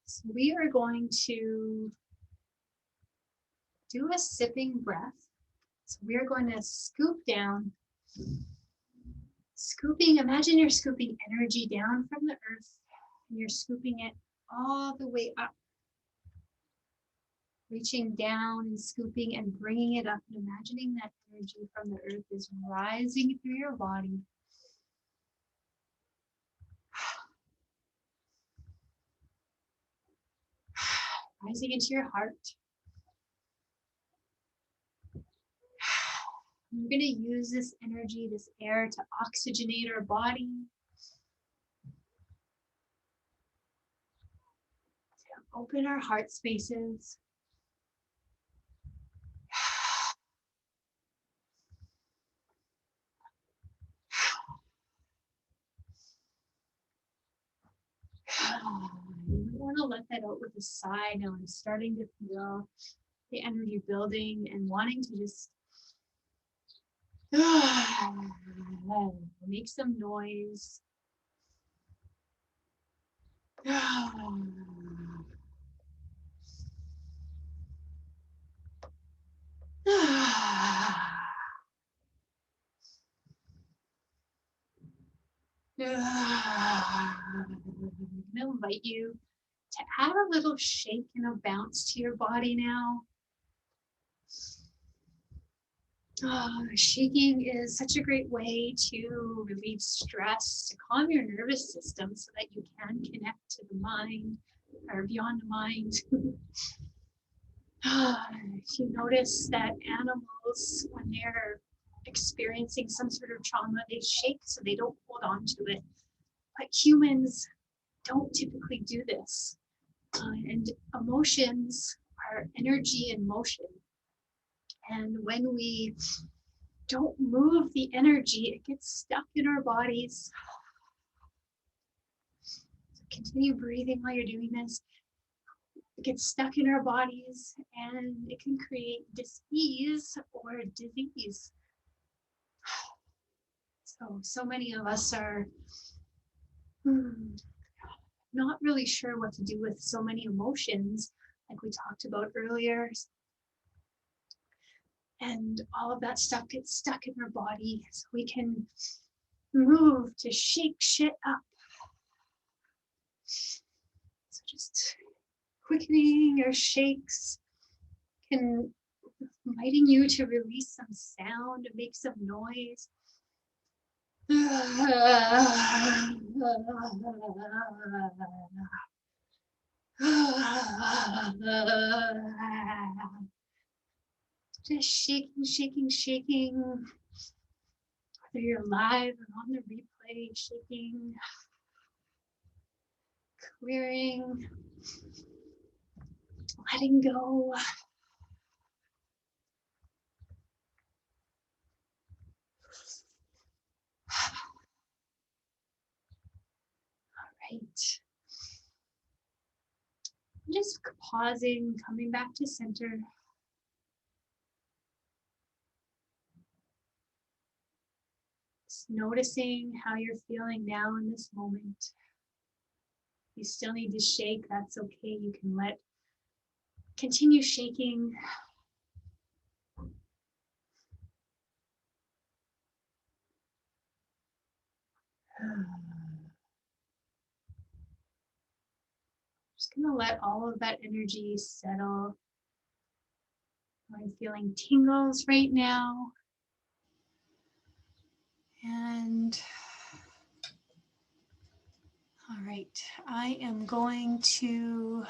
So we are going to do a sipping breath. So we are going to scoop down, imagine you're scooping energy down from the earth and you're scooping it all the way up, reaching down and scooping and bringing it up and imagining that energy from the earth is rising through your body. Rising into your heart. We're going to use this energy, this air, to oxygenate our body, to open our heart spaces. You want to let that out with a sigh. Now I'm starting to feel the energy building and wanting to just make some noise. I'm going to invite you to add a little shake and a bounce to your body now. Shaking is such a great way to relieve stress, to calm your nervous system so that you can connect to the mind or beyond the mind. If you notice that animals, when they're experiencing some sort of trauma, they shake so they don't hold on to it. But humans don't typically do this. And emotions are energy in motion. And when we don't move the energy, it gets stuck in our bodies. So continue breathing while you're doing this. It gets stuck in our bodies and it can create dis-ease or disease. So many of us are Not really sure what to do with so many emotions, like we talked about earlier. And all of that stuff gets stuck in our body. So we can move to shake shit up. So just quickening your shakes can inviting you to release some sound, to make some noise. Just shaking, shaking, shaking. Whether you're live or on the replay, shaking, clearing, letting go. All right. Just pausing, coming back to center. Just noticing how you're feeling now in this moment. You still need to shake, that's okay. You can continue shaking. Just gonna let all of that energy settle. I'm feeling tingles right now. And all right, I am going to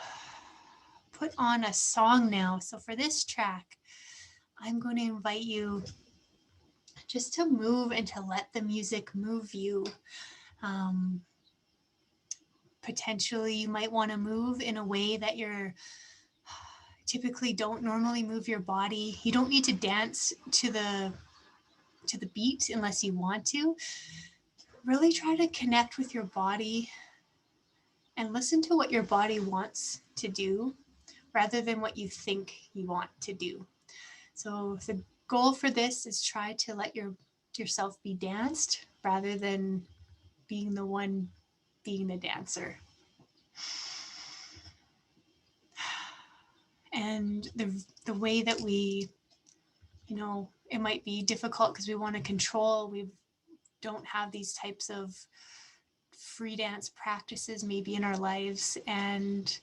put on a song now. So for this track, I'm going to invite you just to move and to let the music move you. Potentially, you might want to move in a way that you're typically don't normally move your body. You don't need to dance to the beat unless you want to. Really try to connect with your body and listen to what your body wants to do rather than what you think you want to do. So the goal for this is try to let yourself be danced rather than being the one being the dancer. And the way that we, it might be difficult because we want to control. We don't have these types of free dance practices maybe in our lives, and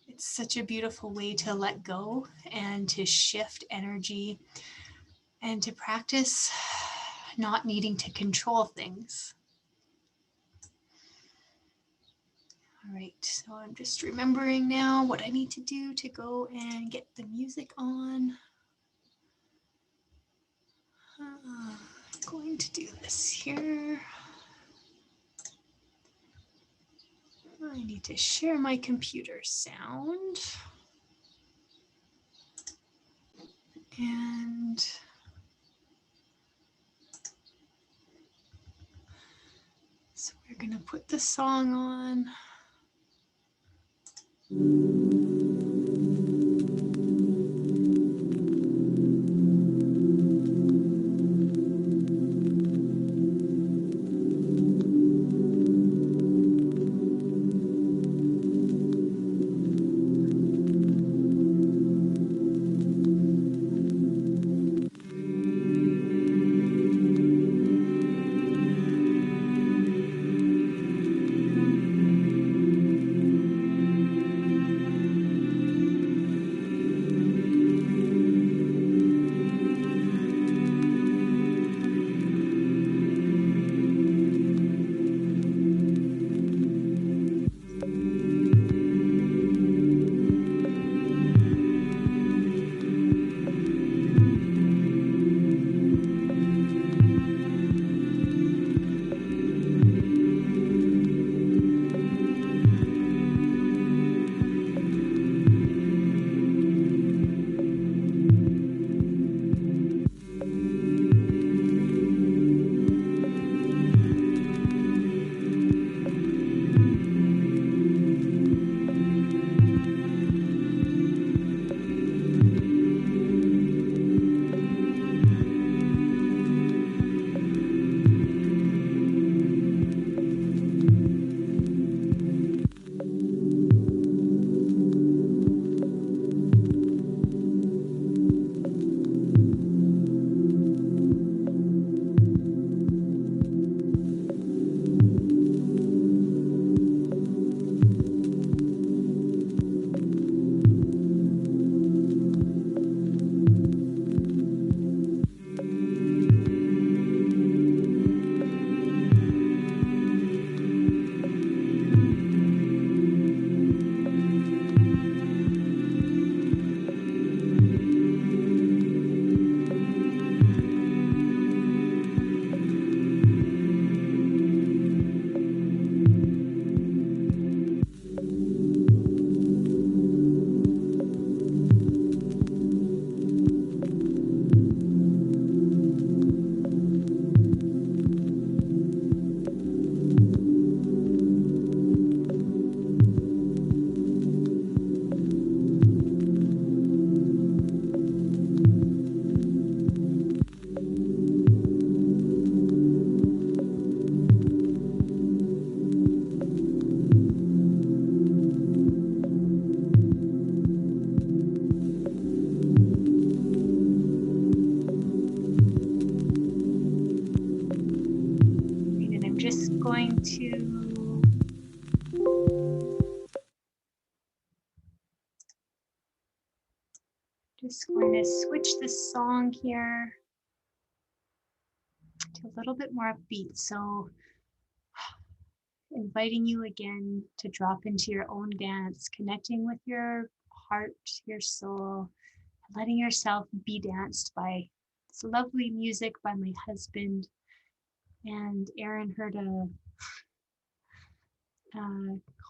it's such a beautiful way to let go and to shift energy and to practice not needing to control things. All right, so I'm just remembering now what I need to do to go and get the music on. I'm going to do this here. I need to share my computer sound. And so we're going to put the song on. going to switch this song here to a little bit more upbeat. So inviting you again to drop into your own dance, connecting with your heart, your soul, letting yourself be danced by this lovely music by my husband. And Aaron heard a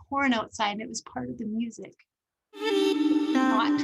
horn outside, and it was part of the music. Not.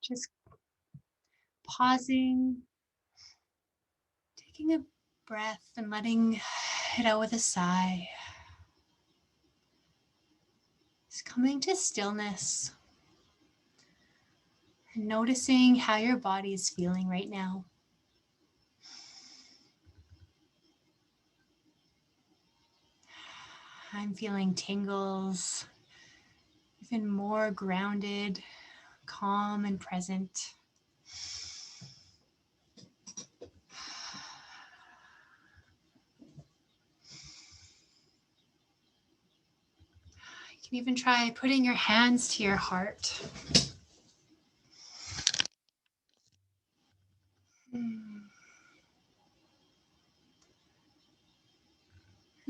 Just pausing, taking a breath and letting it out with a sigh. Just coming to stillness and noticing how your body is feeling right now. I'm feeling tingles. even more grounded, calm, and present. You can even try putting your hands to your heart. And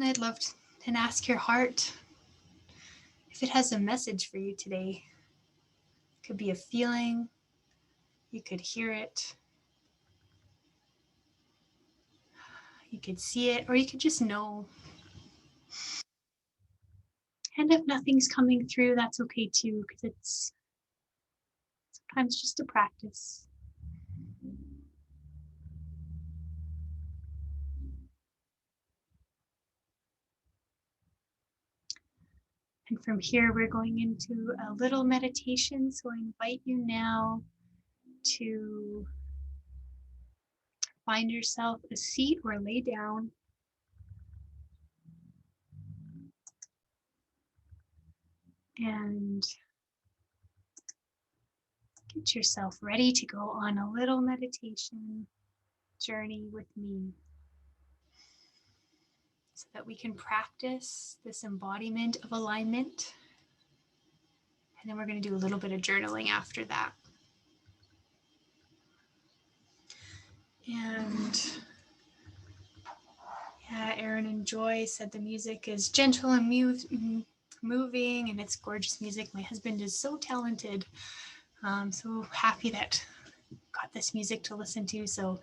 I'd love to ask your heart if it has a message for you today. It could be a feeling, you could hear it, you could see it, or you could just know. And if nothing's coming through, that's okay too, because it's sometimes just a practice. And from here, we're going into a little meditation. So I invite you now to find yourself a seat or lay down. And get yourself ready to go on a little meditation journey with me so that we can practice this embodiment of alignment. And then we're going to do a little bit of journaling after that. And yeah, Aaron and Joy said the music is gentle and moving, and it's gorgeous music. My husband is so talented. I'm so happy that I got this music to listen to. So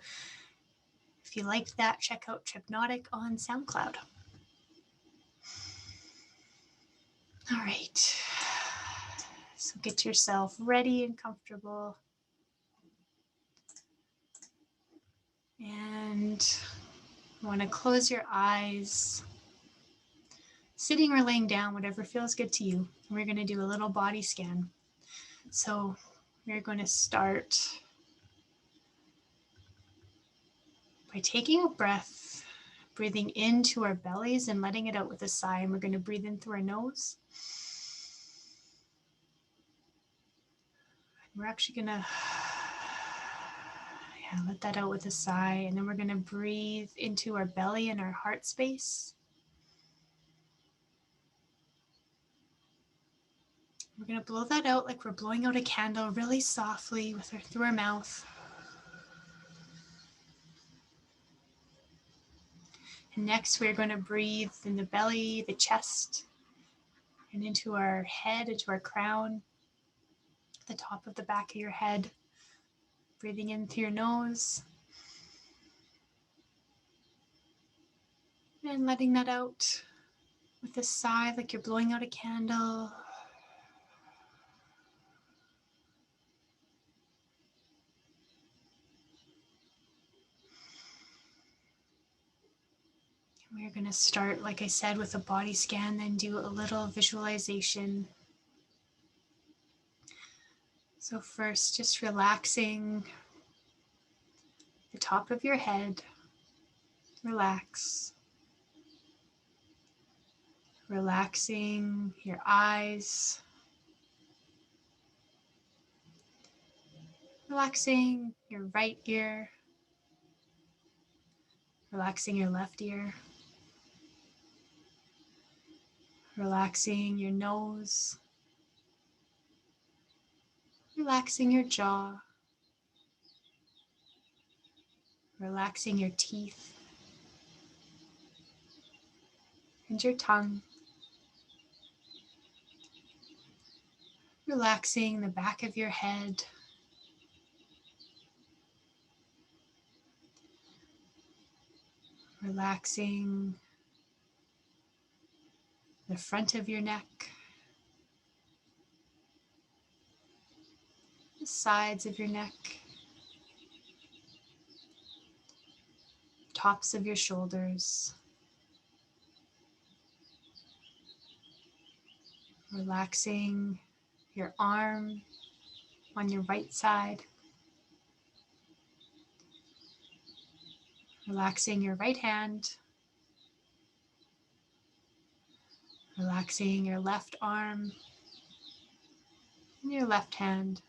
if you liked that, check out Tripnotic on SoundCloud. All right. So get yourself ready and comfortable. And you want to close your eyes, sitting or laying down, whatever feels good to you. We're going to do a little body scan. So we're going to start by taking a breath, breathing into our bellies and letting it out with a sigh. And we're going to breathe in through our nose. And we're actually going to let that out with a sigh. And then we're going to breathe into our belly and our heart space. We're going to blow that out like we're blowing out a candle really softly through our mouth. And next we're going to breathe in the belly, the chest, and into our head, into our crown, the top of the back of your head. Breathing in through your nose. And letting that out with a sigh like you're blowing out a candle. We're going to start, like I said, with a body scan, then do a little visualization. So first, just relaxing the top of your head. Relax. Relaxing your eyes. Relaxing your right ear. Relaxing your left ear. Relaxing your nose. Relaxing your jaw. Relaxing your teeth and your tongue. Relaxing the back of your head. Relaxing the front of your neck. The sides of your neck. Tops of your shoulders. Relaxing your arm on your right side. Relaxing your right hand. Relaxing your left arm. and your left hand.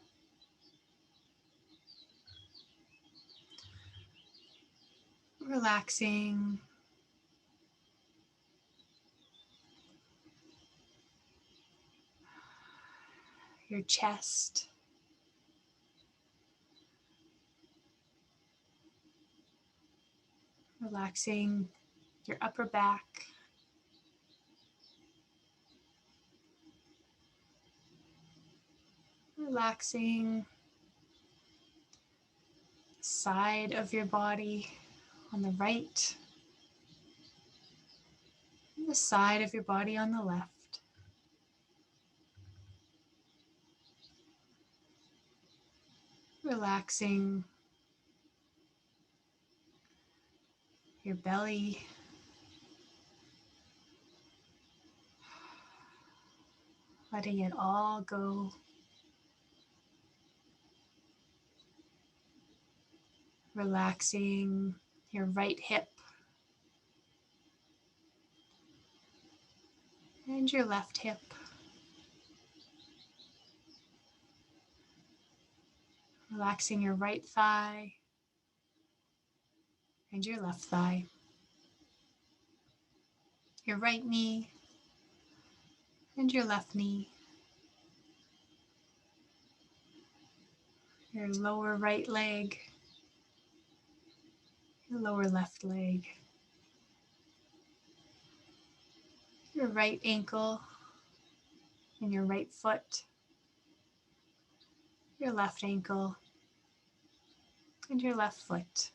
Relaxing your chest, relaxing your upper back, relaxing the side of your body on the right, and the side of your body on the left. Relaxing your belly, letting it all go. Relaxing your right hip and your left hip. Relaxing your right thigh and your left thigh. Your right knee and your left knee. Your lower right leg, your lower left leg. Your right ankle and your right foot. Your left ankle and your left foot.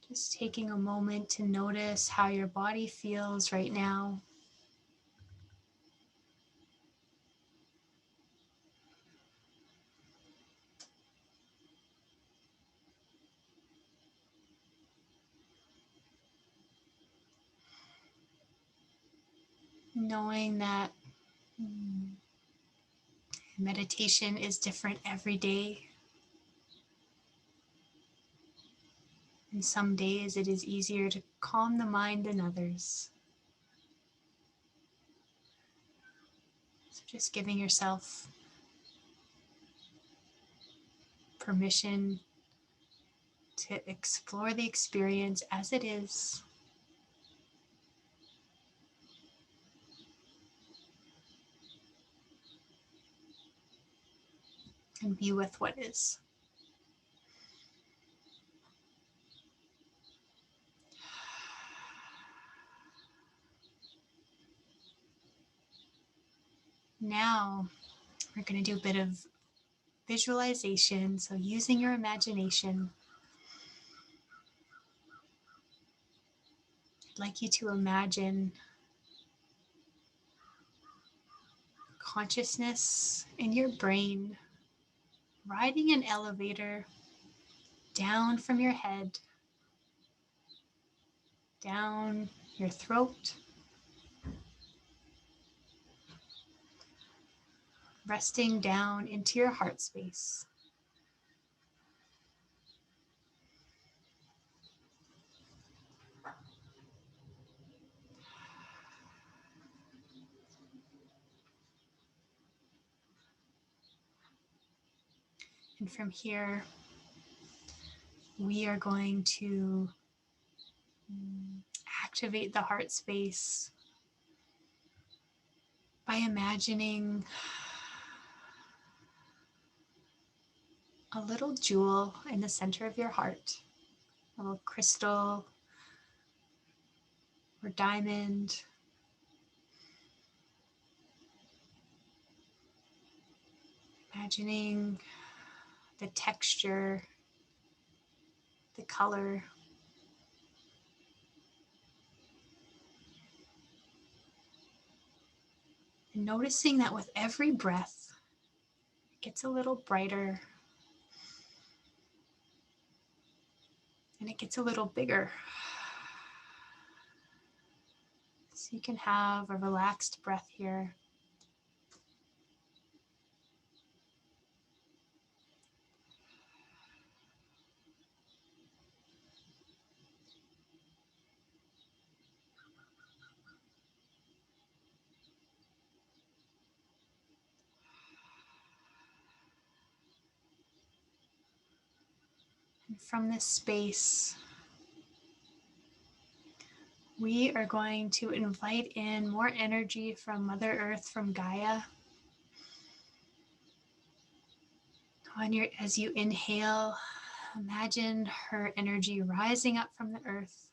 Just taking a moment to notice how your body feels right now. Knowing that meditation is different every day. And some days it is easier to calm the mind than others. So just giving yourself permission to explore the experience as it is. And be with what is. Now we're going to do a bit of visualization. So using your imagination, I'd like you to imagine consciousness in your brain riding an elevator down from your head, down your throat, resting down into your heart space. And from here, we are going to activate the heart space by imagining a little jewel in the center of your heart, a little crystal or diamond. Imagining the texture, the color. And noticing that with every breath, it gets a little brighter and it gets a little bigger. So you can have a relaxed breath here. And from this space, we are going to invite in more energy from Mother Earth, from Gaia. As you inhale, imagine her energy rising up from the earth.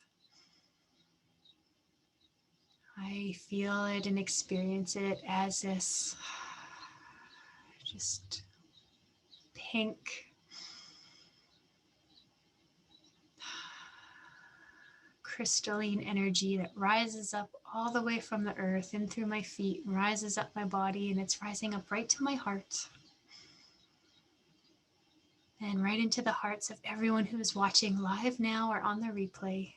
I feel it and experience it as this just pink, crystalline energy that rises up all the way from the earth in through my feet, rises up my body, and it's rising up right to my heart. And right into the hearts of everyone who is watching live now or on the replay.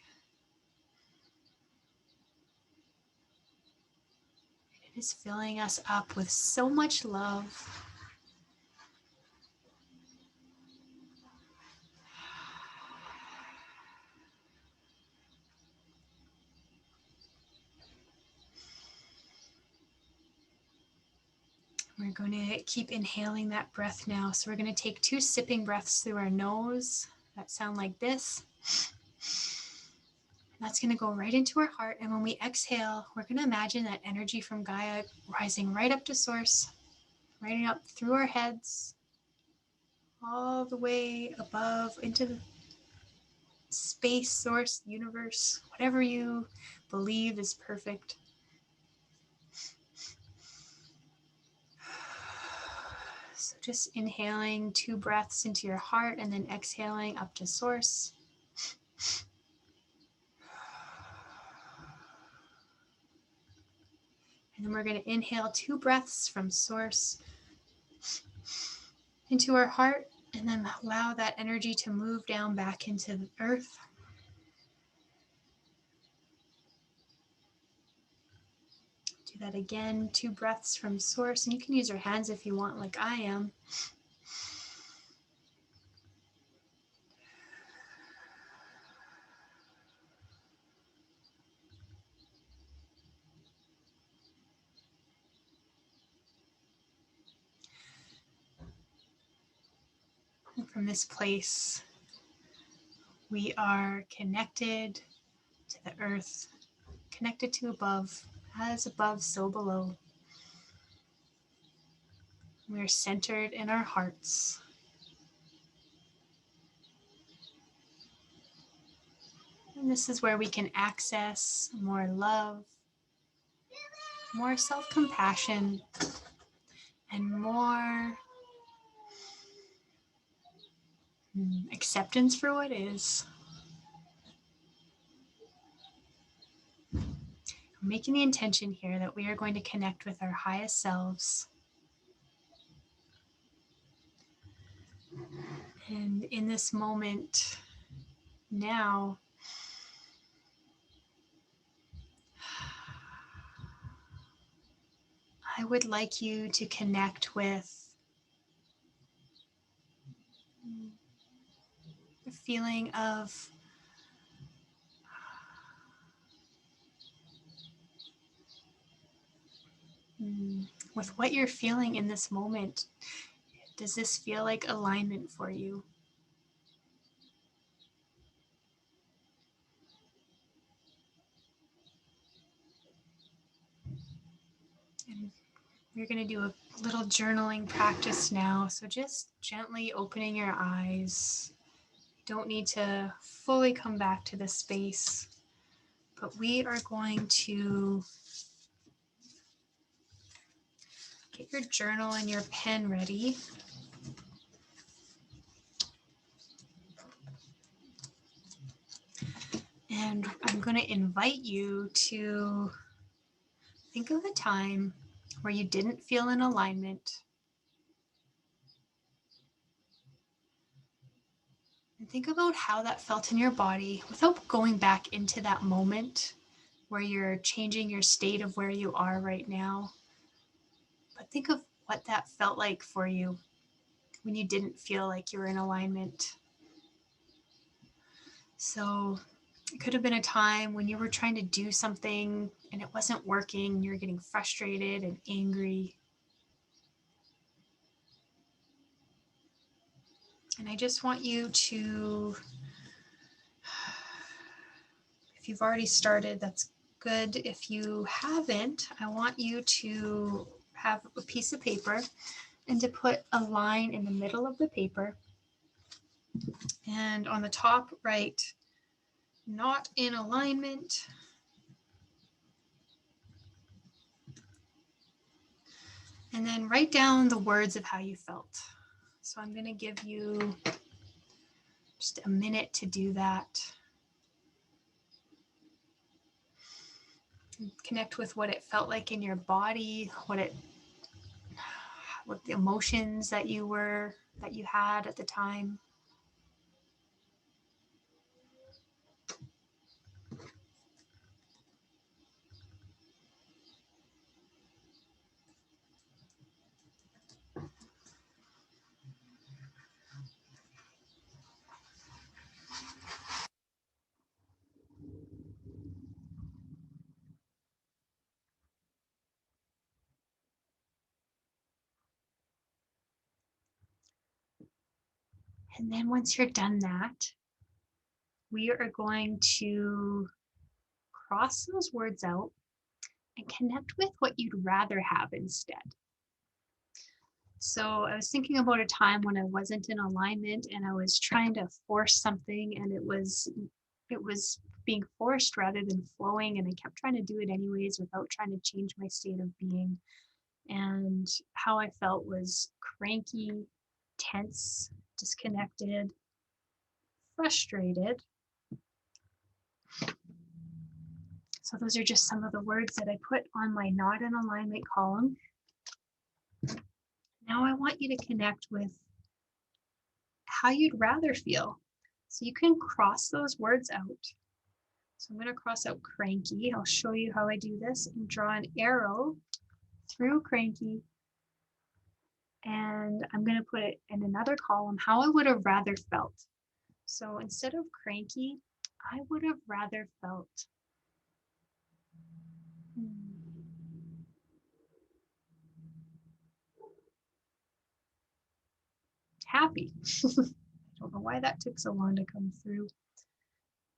It is filling us up with so much love. We're going to keep inhaling that breath now. So we're going to take 2 sipping breaths through our nose that sound like this. That's going to go right into our heart. And when we exhale, we're going to imagine that energy from Gaia rising right up to source, right up through our heads, all the way above into the space, source, universe, whatever you believe is perfect. So just inhaling 2 breaths into your heart and then exhaling up to source. And then we're going to inhale 2 breaths from source into our heart, and then allow that energy to move down back into the earth. Do that again, 2 breaths from source, and you can use your hands if you want, like I am. And from this place, we are connected to the earth, connected to above, as above, so below. We are centered in our hearts. And this is where we can access more love, more self-compassion, and more acceptance for what is. I'm making the intention here that we are going to connect with our highest selves. And in this moment now, I would like you to connect with the feeling of with what you're feeling in this moment. Does this feel like alignment for you? And we're going to do a little journaling practice now. So just gently opening your eyes. You don't need to fully come back to this space, but we are going to get your journal and your pen ready. And I'm going to invite you to think of a time where you didn't feel in alignment. And think about how that felt in your body without going back into that moment where you're changing your state of where you are right now. But think of what that felt like for you when you didn't feel like you were in alignment. So it could have been a time when you were trying to do something and it wasn't working. You're getting frustrated and angry. And I just want you to, if you've already started, that's good. If you haven't, I want you to have a piece of paper and to put a line in the middle of the paper. And on the top, write, not in alignment. And then write down the words of how you felt. So I'm going to give you just a minute to do that. Connect with what it felt like in your body, what the emotions that you had at the time. And then once you're done that, we are going to cross those words out and connect with what you'd rather have instead. So I was thinking about a time when I wasn't in alignment and I was trying to force something, and it was being forced rather than flowing, and I kept trying to do it anyways without trying to change my state of being. And how I felt was cranky, tense, disconnected, frustrated. So those are just some of the words that I put on my not in alignment column. Now I want you to connect with how you'd rather feel. So you can cross those words out. So I'm going to cross out cranky. I'll show you how I do this, and draw an arrow through cranky. And I'm going to put it in another column, how I would have rather felt. So instead of cranky, I would have rather felt happy. I don't know why that took so long to come through.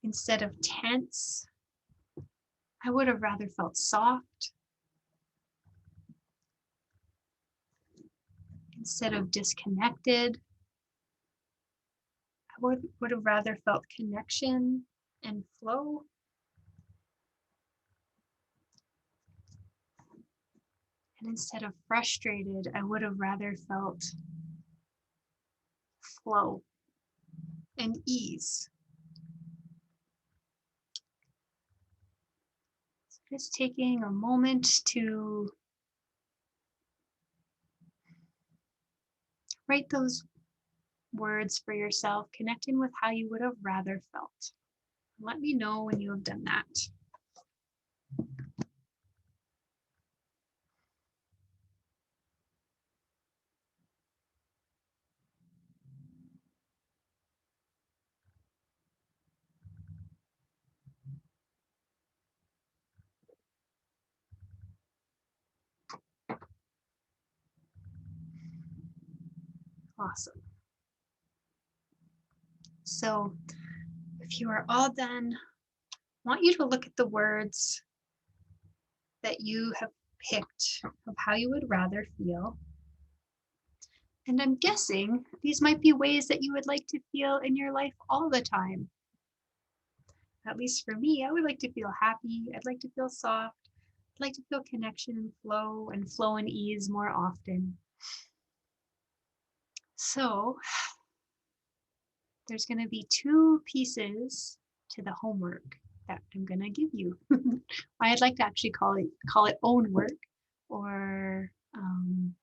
Instead of tense, I would have rather felt soft. Instead of disconnected, I would have rather felt connection and flow. And instead of frustrated, I would have rather felt flow and ease. So just taking a moment to write those words for yourself, connecting with how you would have rather felt. Let me know when you have done that. Awesome. So if you are all done, I want you to look at the words that you have picked of how you would rather feel. And I'm guessing these might be ways that you would like to feel in your life all the time. At least for me, I would like to feel happy. I'd like to feel soft. I'd like to feel connection and flow and ease more often. So there's going to be two pieces to the homework that I'm going to give you. I'd like to actually call it own work, or own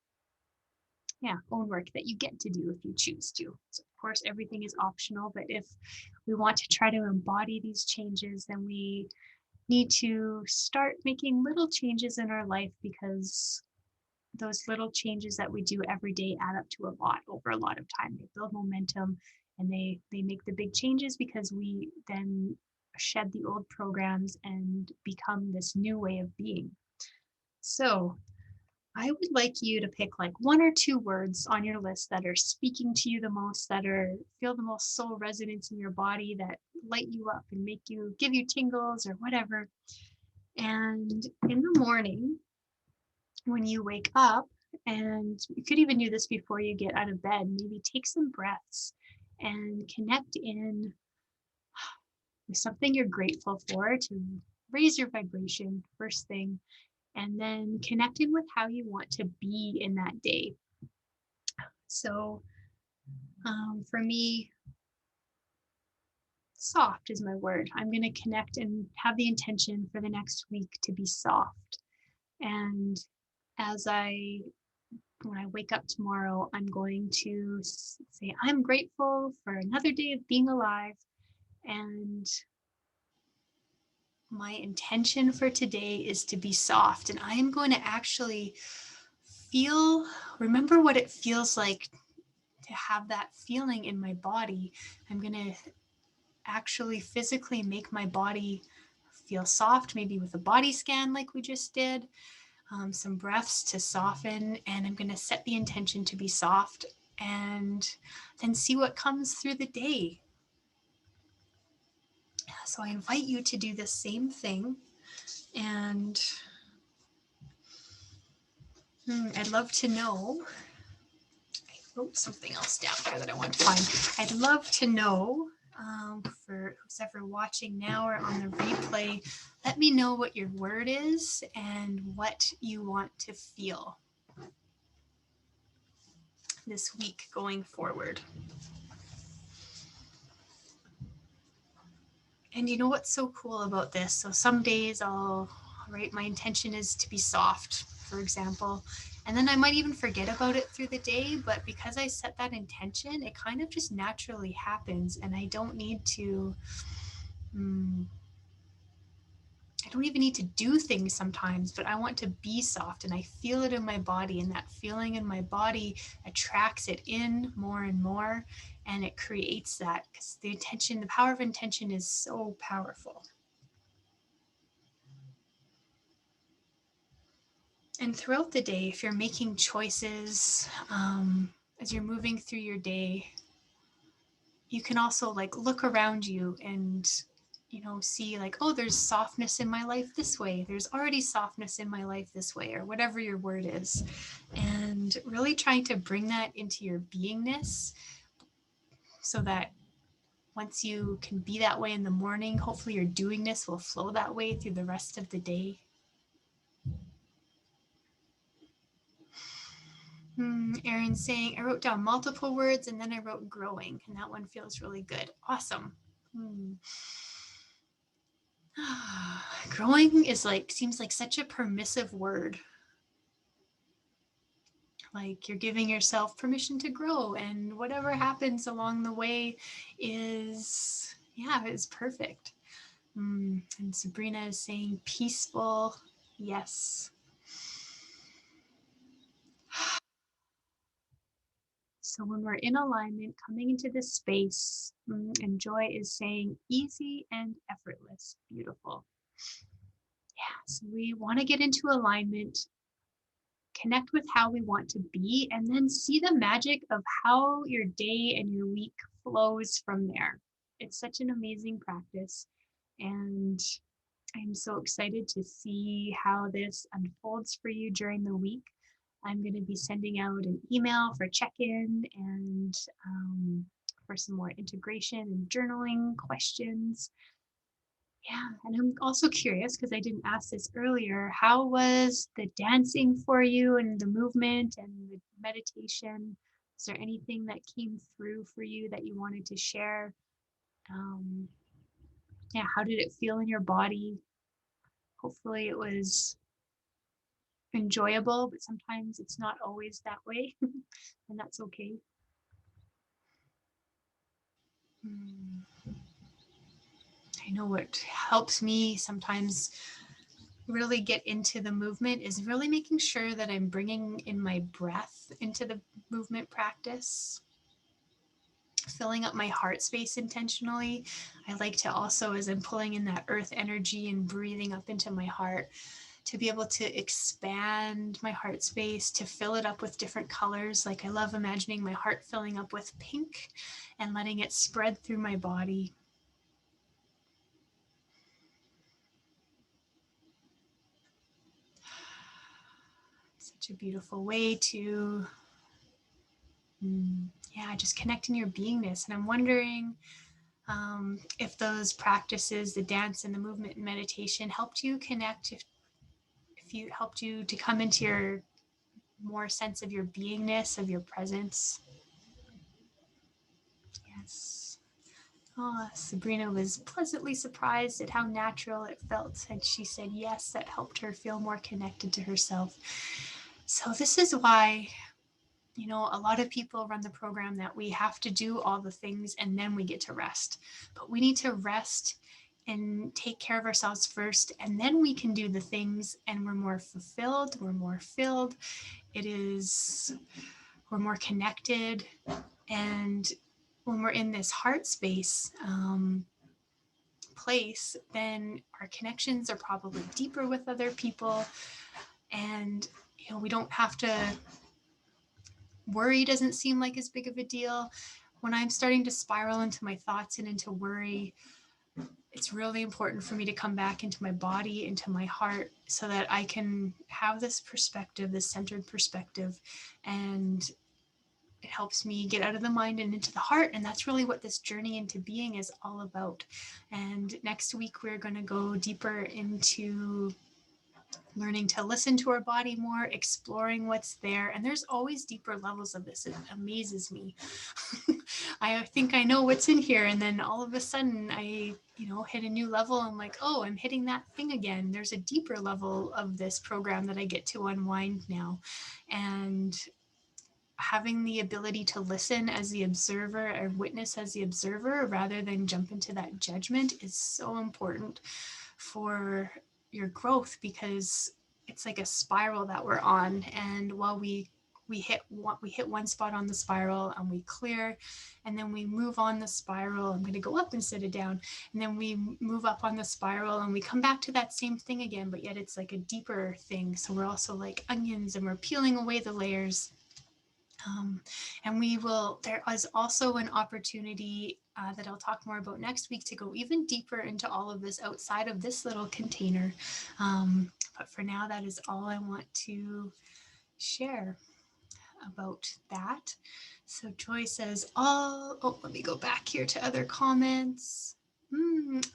work that you get to do if you choose to. So of course, everything is optional, but if we want to try to embody these changes, then we need to start making little changes in our life, because those little changes that we do every day add up to a lot over a lot of time. They build momentum, and they make the big changes because we then shed the old programs and become this new way of being. So I would like you to pick like one or two words on your list that are speaking to you the most, that are feel the most soul resonance in your body, that light you up and make you give you tingles or whatever. And in the morning, when you wake up, and you could even do this before you get out of bed, maybe take some breaths and connect in with something you're grateful for to raise your vibration first thing, and then connect in with how you want to be in that day. So for me, soft is my word. I'm going to connect and have the intention for the next week to be soft. And as when I wake up tomorrow, I'm going to say, I'm grateful for another day of being alive. And my intention for today is to be soft. And I am going to actually remember what it feels like to have that feeling in my body. I'm going to actually physically make my body feel soft, maybe with a body scan like we just did, some breaths to soften, and I'm going to set the intention to be soft and then see what comes through the day. So I invite you to do the same thing. And I'd love to know. I wrote something else down here that I want to find. I'd love to know, for who's ever watching now or on the replay, let me know what your word is and what you want to feel this week going forward. And you know what's so cool about this? So some days I'll write my intention is to be soft, for example, and then I might even forget about it through the day, but because I set that intention, it kind of just naturally happens, and I don't need to I don't even need to do things sometimes, but I want to be soft, and I feel it in my body, and that feeling in my body attracts it in more and more, and it creates that, because the power of intention is so powerful. And throughout the day, if you're making choices, as you're moving through your day, you can also like look around you and see like, oh, there's softness in my life this way, there's already softness in my life this way, or whatever your word is, and really trying to bring that into your beingness, so that once you can be that way in the morning, hopefully your doingness will flow that way through the rest of the day. Erin's saying, I wrote down multiple words and then I wrote growing, and that one feels really good. Awesome. Growing seems like such a permissive word. Like you're giving yourself permission to grow, and whatever happens along the way is perfect. And Sabrina is saying peaceful. Yes. So when we're in alignment, coming into this space, and Joy is saying easy and effortless. Beautiful. Yeah, so we want to get into alignment, connect with how we want to be, and then see the magic of how your day and your week flows from there. It's such an amazing practice, and I'm so excited to see how this unfolds for you during the week. I'm going to be sending out an email for check-in and for some more integration and journaling questions. Yeah, and I'm also curious, because I didn't ask this earlier, how was the dancing for you, and the movement and the meditation? Is there anything that came through for you that you wanted to share? Yeah, how did it feel in your body? Hopefully it was enjoyable, but sometimes it's not always that way, and that's okay. I know what helps me sometimes really get into the movement is really making sure that I'm bringing in my breath into the movement practice, filling up my heart space intentionally. I like to also, as I'm pulling in that earth energy and breathing up into my heart, to be able to expand my heart space, to fill it up with different colors. Like I love imagining my heart filling up with pink and letting it spread through my body. Such a beautiful way to, just connect in your beingness. And I'm wondering if those practices, the dance and the movement and meditation, helped you connect, if you helped you to come into your more sense of your beingness, of your presence. Yes. Oh, Sabrina was pleasantly surprised at how natural it felt, and she said yes, that helped her feel more connected to herself. So this is why, a lot of people run the program that we have to do all the things and then we get to rest. But we need to rest and take care of ourselves first, and then we can do the things, and we're more fulfilled, we're more filled. We're more connected. And when we're in this heart space place, then our connections are probably deeper with other people. And, we don't have to worry, doesn't seem like as big of a deal. When I'm starting to spiral into my thoughts and into worry, it's really important for me to come back into my body, into my heart, so that I can have this perspective, this centered perspective, and it helps me get out of the mind and into the heart. And that's really what this journey into being is all about. And next week, we're going to go deeper into learning to listen to our body more, exploring what's there. And there's always deeper levels of this. It amazes me. I think I know what's in here. And then all of a sudden I, hit a new level. I'm like, oh, I'm hitting that thing again. There's a deeper level of this program that I get to unwind now. And having the ability to listen as the observer or witness as the observer rather than jump into that judgment is so important for your growth, because it's like a spiral that we're on. And while we hit one spot on the spiral and we clear, and then we move on the spiral. I'm going to go up instead of down, and then we move up on the spiral and we come back to that same thing again, but yet it's like a deeper thing. So we're also like onions and we're peeling away the layers. And there is also an opportunity that I'll talk more about next week to go even deeper into all of this outside of this little container. But for now, that is all I want to share about that. So Joy says, let me go back here to other comments.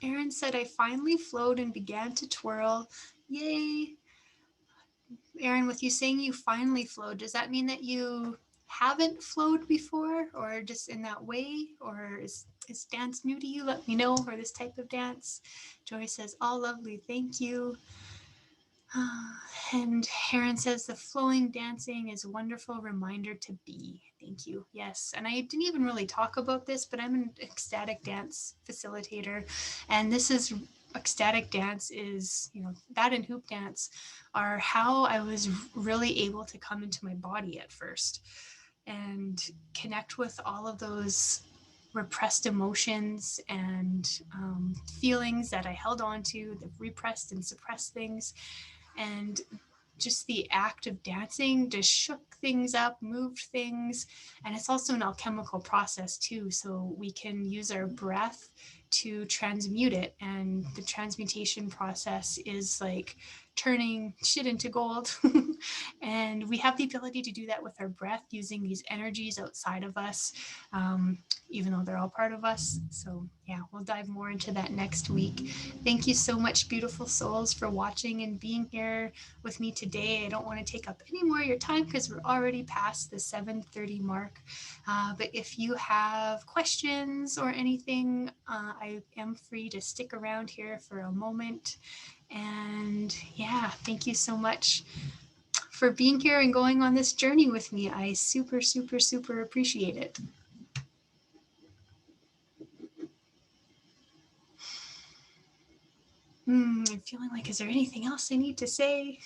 Erin said, I finally flowed and began to twirl. Yay. Erin, with you saying you finally flowed, does that mean that you haven't flowed before, or just in that way, or is dance new to you? Let me know, or this type of dance. Joy says, all lovely, thank you. And Erin says, the flowing dancing is a wonderful reminder to be. Thank you. Yes. And I didn't even really talk about this, but I'm an ecstatic dance facilitator. And ecstatic dance is, that and hoop dance are how I was really able to come into my body at first and connect with all of those repressed emotions and feelings that I held on to, the repressed and suppressed things. And just the act of dancing just shook things up, moved things. And it's also an alchemical process too. So we can use our breath to transmute it. And the transmutation process is like turning shit into gold. And we have the ability to do that with our breath, using these energies outside of us, even though they're all part of us. So yeah, we'll dive more into that next week. Thank you so much, beautiful souls, for watching and being here with me today. I don't want to take up any more of your time because we're already past the 7:30 mark. But if you have questions or anything, I am free to stick around here for a moment. And yeah, thank you so much for being here and going on this journey with me. I super, super, super appreciate it. I'm feeling like, is there anything else I need to say?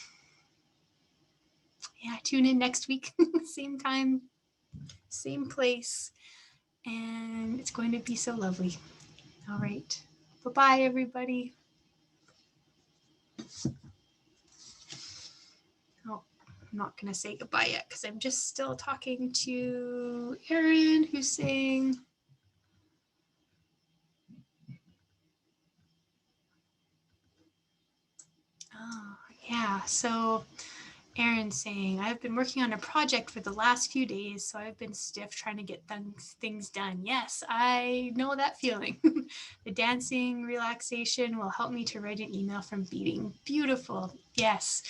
Yeah, tune in next week, same time, same place, and it's going to be so lovely. All right. Bye-bye, everybody. I'm not going to say goodbye yet because I'm just still talking to Erin, who's saying, oh, yeah. So Erin's saying, I've been working on a project for the last few days, so I've been stiff trying to get things done. Yes, I know that feeling. The dancing relaxation will help me to write an email from beating. Beautiful. Yes.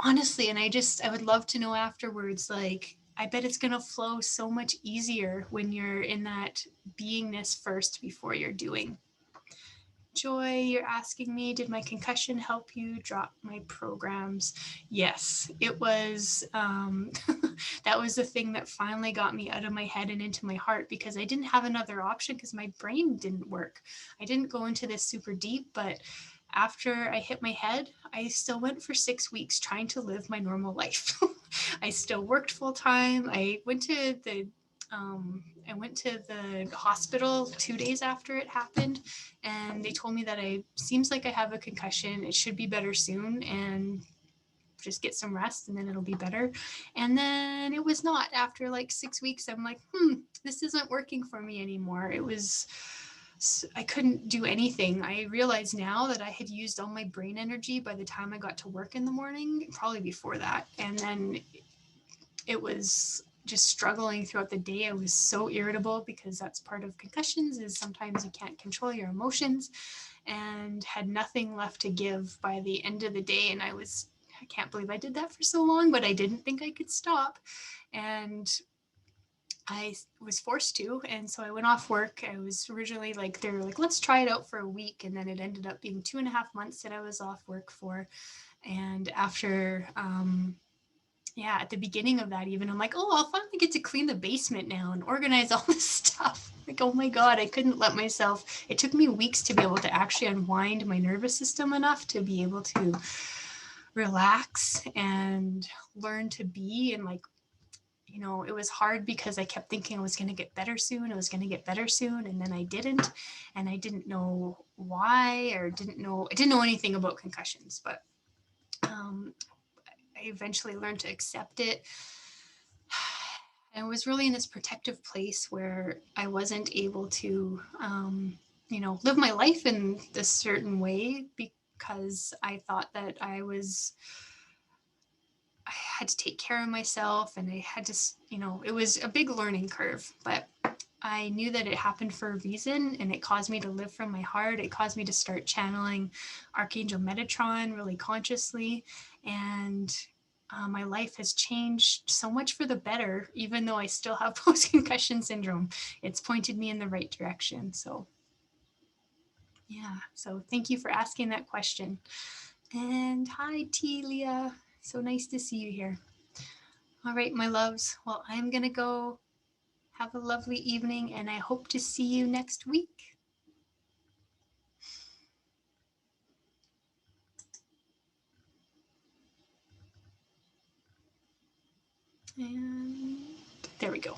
Honestly, and I would love to know afterwards, like, I bet it's going to flow so much easier when you're in that beingness first before you're doing. Joy, you're asking me, did my concussion help you drop my programs? Yes, it was. That was the thing that finally got me out of my head and into my heart, because I didn't have another option because my brain didn't work. I didn't go into this super deep, but after I hit my head, I still went for 6 weeks trying to live my normal life. I still worked full time. I went to the hospital 2 days after it happened, and they told me that seems like I have a concussion. It should be better soon, and just get some rest and then it'll be better. And then it was not. After like 6 weeks, I'm like, this isn't working for me anymore. I couldn't do anything. I realize now that I had used all my brain energy by the time I got to work in the morning, probably before that. And then it was just struggling throughout the day. I was so irritable, because that's part of concussions, is sometimes you can't control your emotions, and had nothing left to give by the end of the day. And I can't believe I did that for so long, but I didn't think I could stop. And I was forced to. And so I went off work. I was originally like, they were like, let's try it out for a week. And then it ended up being 2.5 months that I was off work for. And after, at the beginning of that, even, I'm like, oh, I'll finally get to clean the basement now and organize all this stuff. Like, oh my God, I couldn't let myself. It took me weeks to be able to actually unwind my nervous system enough to be able to relax and learn to be. And like, it was hard because I kept thinking I was going to get better soon. It was going to get better soon. And then I didn't. And I didn't know why, or I didn't know anything about concussions. But I eventually learned to accept it. And I was really in this protective place where I wasn't able to, live my life in this certain way, because I thought that I had to take care of myself, and I had to, it was a big learning curve. But I knew that it happened for a reason, and it caused me to live from my heart. It caused me to start channeling Archangel Metatron really consciously. And my life has changed so much for the better, even though I still have post-concussion syndrome. It's pointed me in the right direction. So, yeah. So thank you for asking that question. And hi, Telia. So nice to see you here. All right, my loves. Well, I'm going to go. Have a lovely evening, and I hope to see you next week. And there we go.